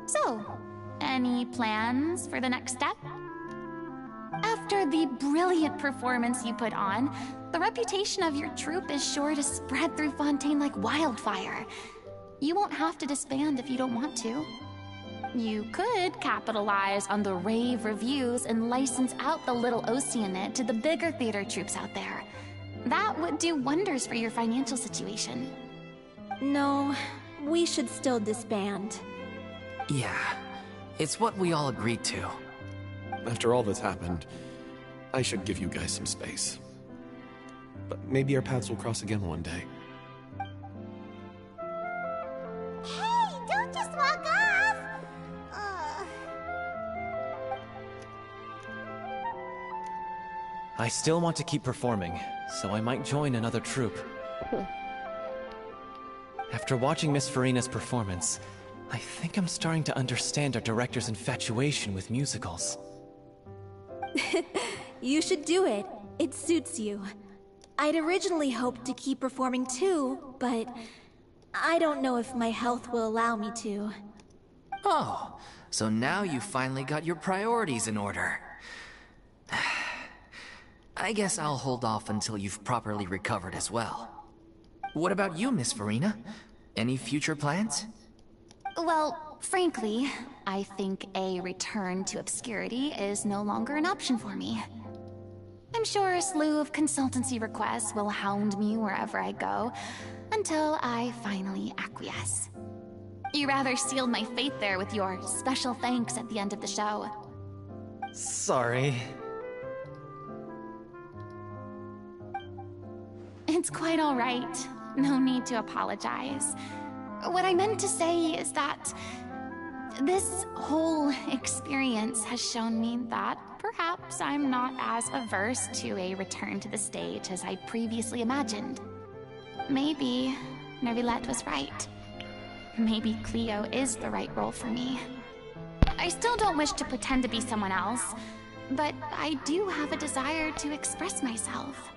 So, any plans for the next step? After the brilliant performance you put on, the reputation of your troupe is sure to spread through Fontaine like wildfire. You won't have to disband if you don't want to. You could capitalize on the rave reviews and license out the Little Oceanid to the bigger theater troupes out there. That would do wonders for your financial situation. No, we should still disband. Yeah, it's what we all agreed to. After all that's happened, I should give you guys some space. But maybe our paths will cross again one day. Hey, don't just walk off! I still want to keep performing, so I might join another troupe. After watching Miss Furina's performance, I think I'm starting to understand our director's infatuation with musicals. You should do it. It suits you. I'd originally hoped to keep performing too, but I don't know if my health will allow me to. Oh, so now you finally got your priorities in order. I guess I'll hold off until you've properly recovered as well. What about you, Miss Furina? Any future plans? Well, frankly, I think a return to obscurity is no longer an option for me. I'm sure a slew of consultancy requests will hound me wherever I go, until I finally acquiesce. You rather sealed my fate there with your special thanks at the end of the show. Sorry. It's quite all right. No need to apologize. What I meant to say is that this whole experience has shown me that perhaps I'm not as averse to a return to the stage as I previously imagined. Maybe Neuvillette was right. Maybe Cleo is the right role for me. I still don't wish to pretend to be someone else, but I do have a desire to express myself.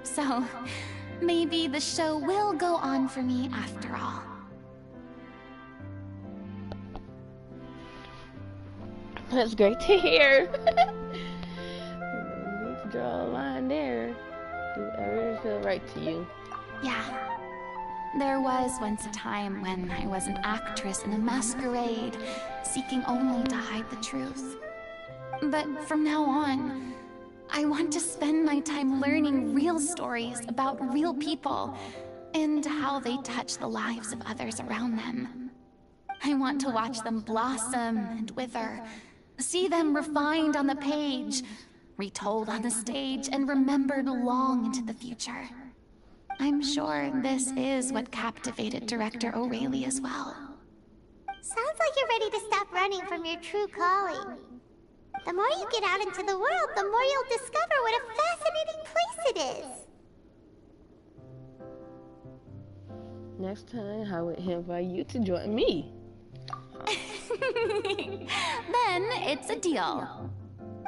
So, maybe the show will go on for me after all. That's great to hear. You need to draw a line there. Do whatever feels right to you. Yeah. There was once a time when I was an actress in a masquerade, seeking only to hide the truth. But from now on, I want to spend my time learning real stories about real people and how they touch the lives of others around them. I want to watch them blossom and wither, see them refined on the page, retold on the stage, and remembered long into the future. I'm sure this is what captivated Director O'Reilly as well. Sounds like you're ready to stop running from your true calling. The more you get out into the world, the more you'll discover what a fascinating place it is. Next time, I would invite you to join me. Then it's a deal.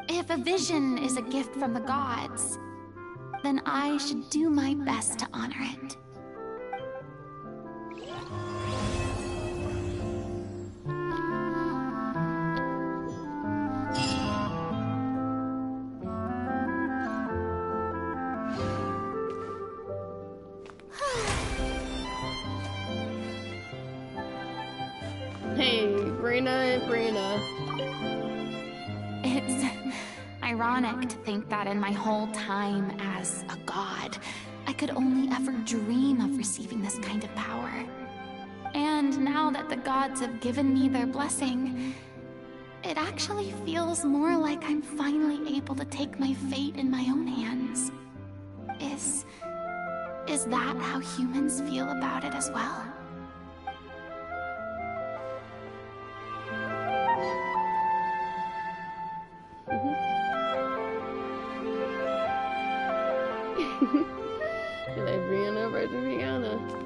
If a vision is a gift from the gods, then I should do my best to honor it. Hey, Furina and Furina. It's ironic to think that in my whole time as a god, I could only ever dream of receiving this kind of power. And now that the gods have given me their blessing, it actually feels more like I'm finally able to take my fate in my own hands. Is that how humans feel about it as well? You're like Rihanna versus Rihanna.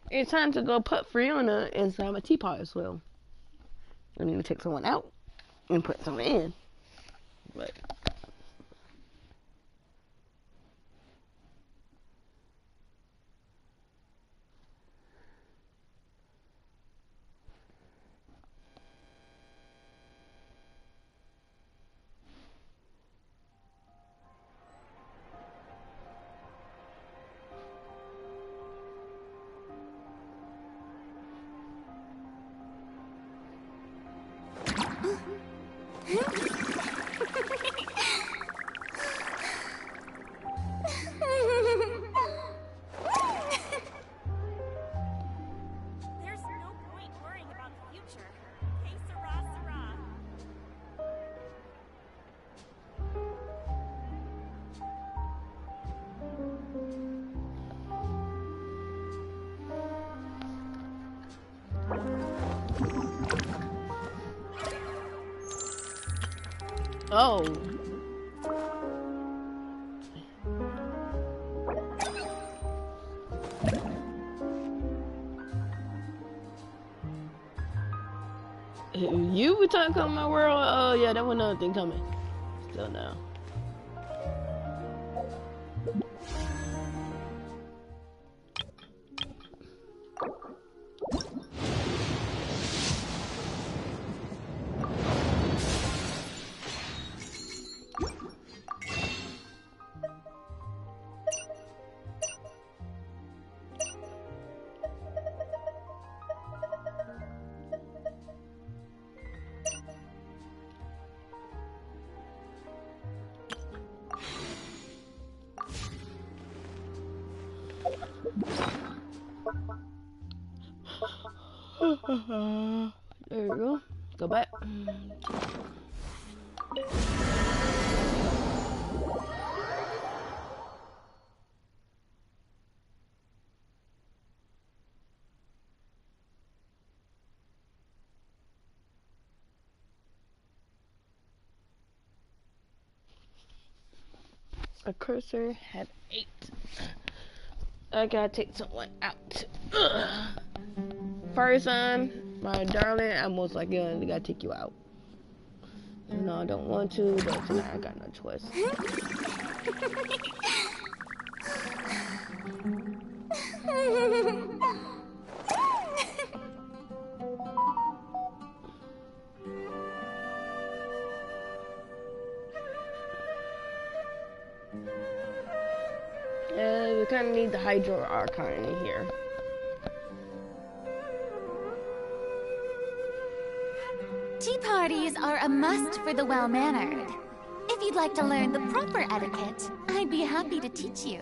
It's time to go put Fiona inside a teapot as well. I need to take someone out and put someone in. But There's no point worrying about the future. Hey, Sarah, Sarah. oh. You were talking about my world? Oh yeah, that was another thing coming. Still no. There you go. Go back. A cursor had 8. I gotta take someone out. Ugh. First my darling, I most likely gotta take you out. No, I don't want to, but tonight I got no choice. We kind of need the Hydro Archon in here. Tea parties are a must for the well-mannered. If you'd like to learn the proper etiquette, I'd be happy to teach you.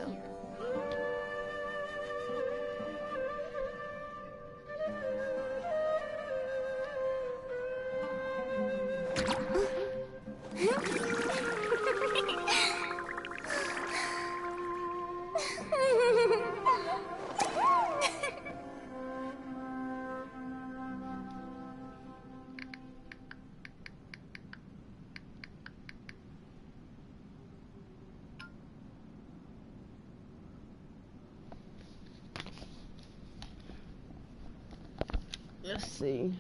Let's see.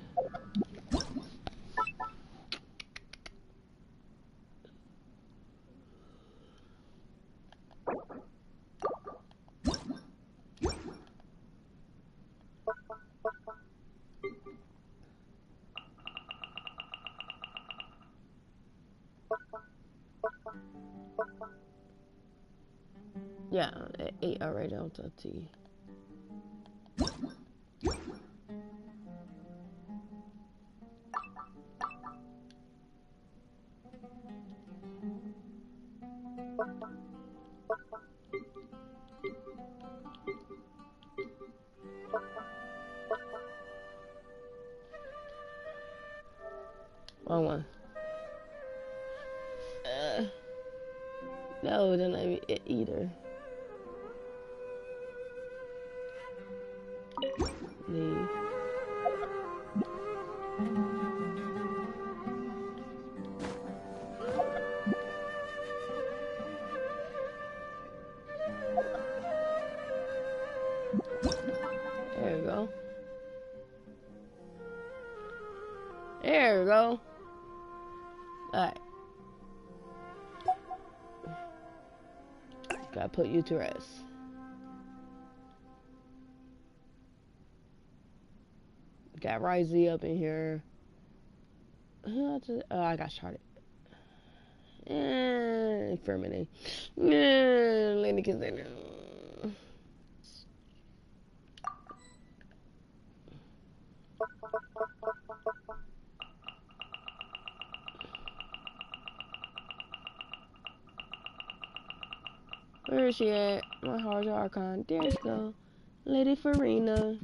Yeah, I ate already on the tea. Wrong one. No, then I eat her. Leave. There we go. There we go. Alright. Gotta put you to rest. Got Risey up in here. Oh, I got started. Infirmity. Lady Container. Where is she at? My heart's Archon. There she go. Lady Furina.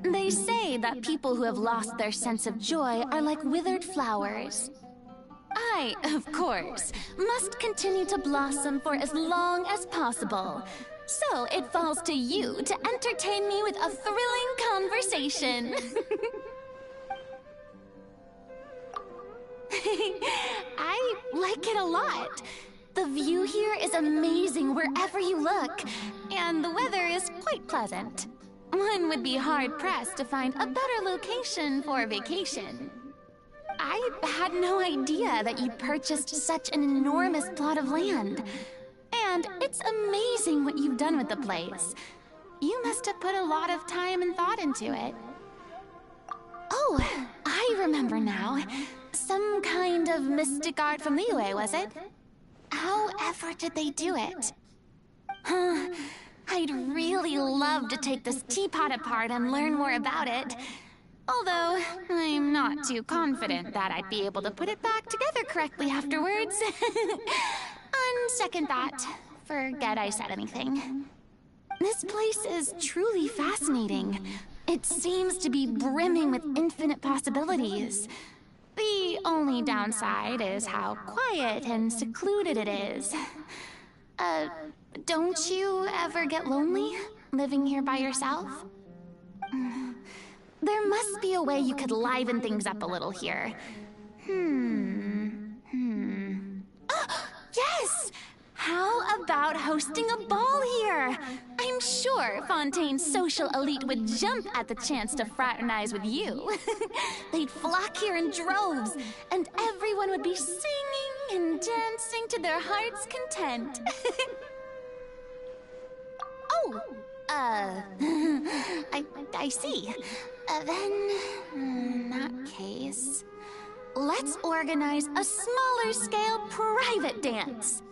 They say that people who have lost their sense of joy are like withered flowers. I, of course, must continue to blossom for as long as possible. So it falls to you to entertain me with a thrilling conversation. I like it a lot. The view here is amazing wherever you look, and the weather is quite pleasant. One would be hard-pressed to find a better location for a vacation. I had no idea that you'd purchased such an enormous plot of land. And it's amazing what you've done with the place. You must have put a lot of time and thought into it. Oh, I remember now. Some kind of mystic art from Liyue, was it? However did they do it? Huh. I'd really love to take this teapot apart and learn more about it. Although, I'm not too confident that I'd be able to put it back together correctly afterwards. On second thought, forget I said anything. This place is truly fascinating. It seems to be brimming with infinite possibilities. The only downside is how quiet and secluded it is. Don't you ever get lonely, living here by yourself? There must be a way you could liven things up a little here. Oh, yes! How about hosting a ball here? I'm sure Fontaine's social elite would jump at the chance to fraternize with you. They'd flock here in droves, and everyone would be singing and dancing to their heart's content. Oh, I see. Then, in that case, let's organize a smaller scale private dance.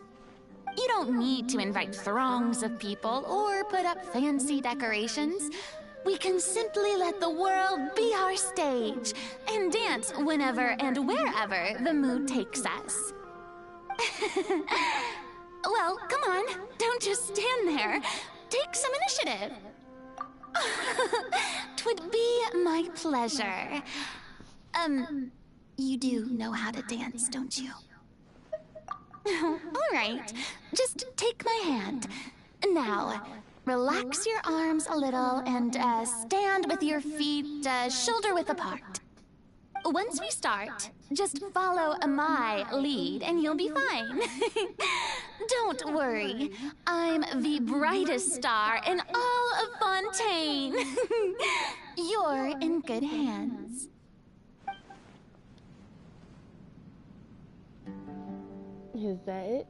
You don't need to invite throngs of people or put up fancy decorations. We can simply let the world be our stage and dance whenever and wherever the mood takes us. Well, come on, don't just stand there. Take some initiative. 'Twould be my pleasure. You do know how to dance, don't you? All right, just take my hand. Now, relax your arms a little and stand with your feet shoulder-width apart. Once we start, just follow my lead and you'll be fine. Don't worry, I'm the brightest star in all of Fontaine. You're in good hands. Is that it?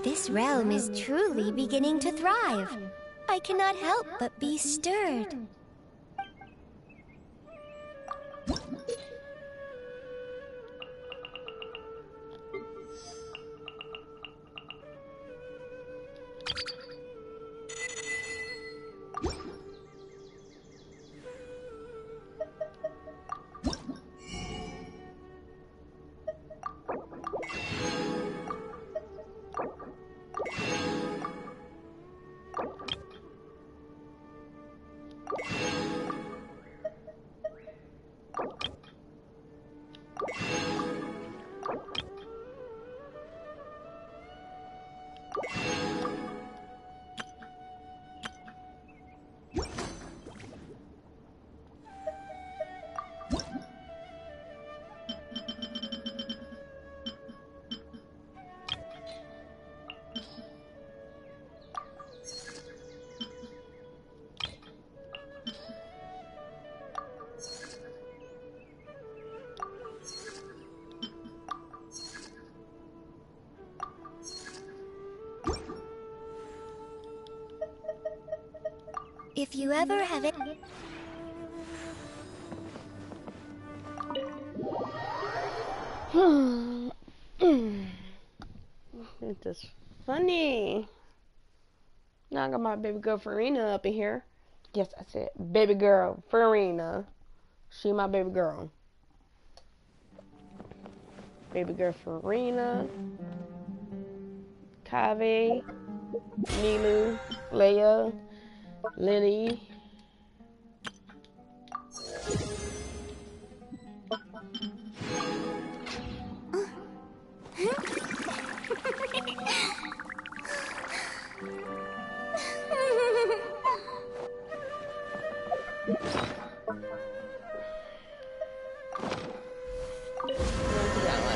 This realm is truly beginning to thrive. I cannot help but be stirred. If you ever have it... It's just funny. Now I got my baby girl Furina up in here. Yes, I said baby girl Furina. She my baby girl. Baby girl Furina. Kave. Nilu. Leia. Lenny.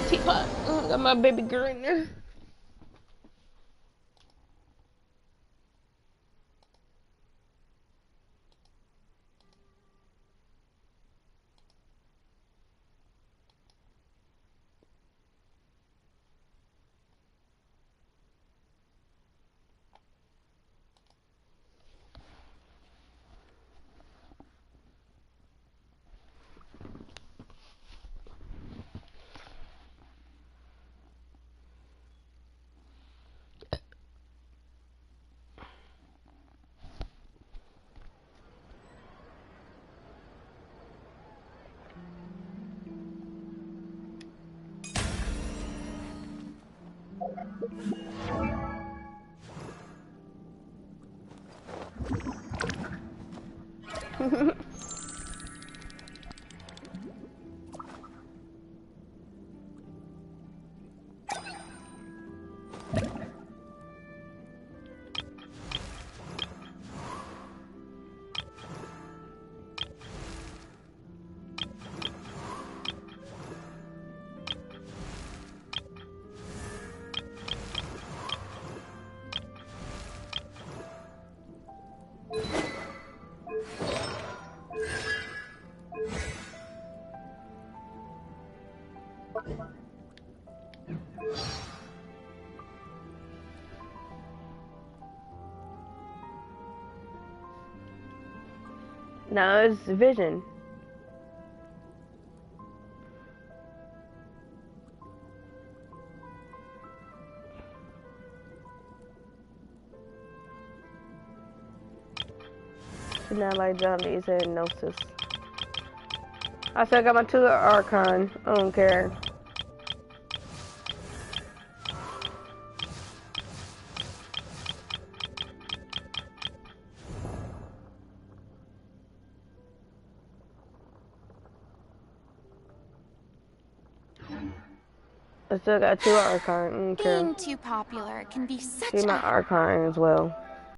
Teapot. Oh, got my baby girl in there. No, it's vision. She's not like Johnny said, Gnosis. I still got my 2 Archon. I don't care. I still got 2 Archon. Being too popular can be such See my a... Archon as well.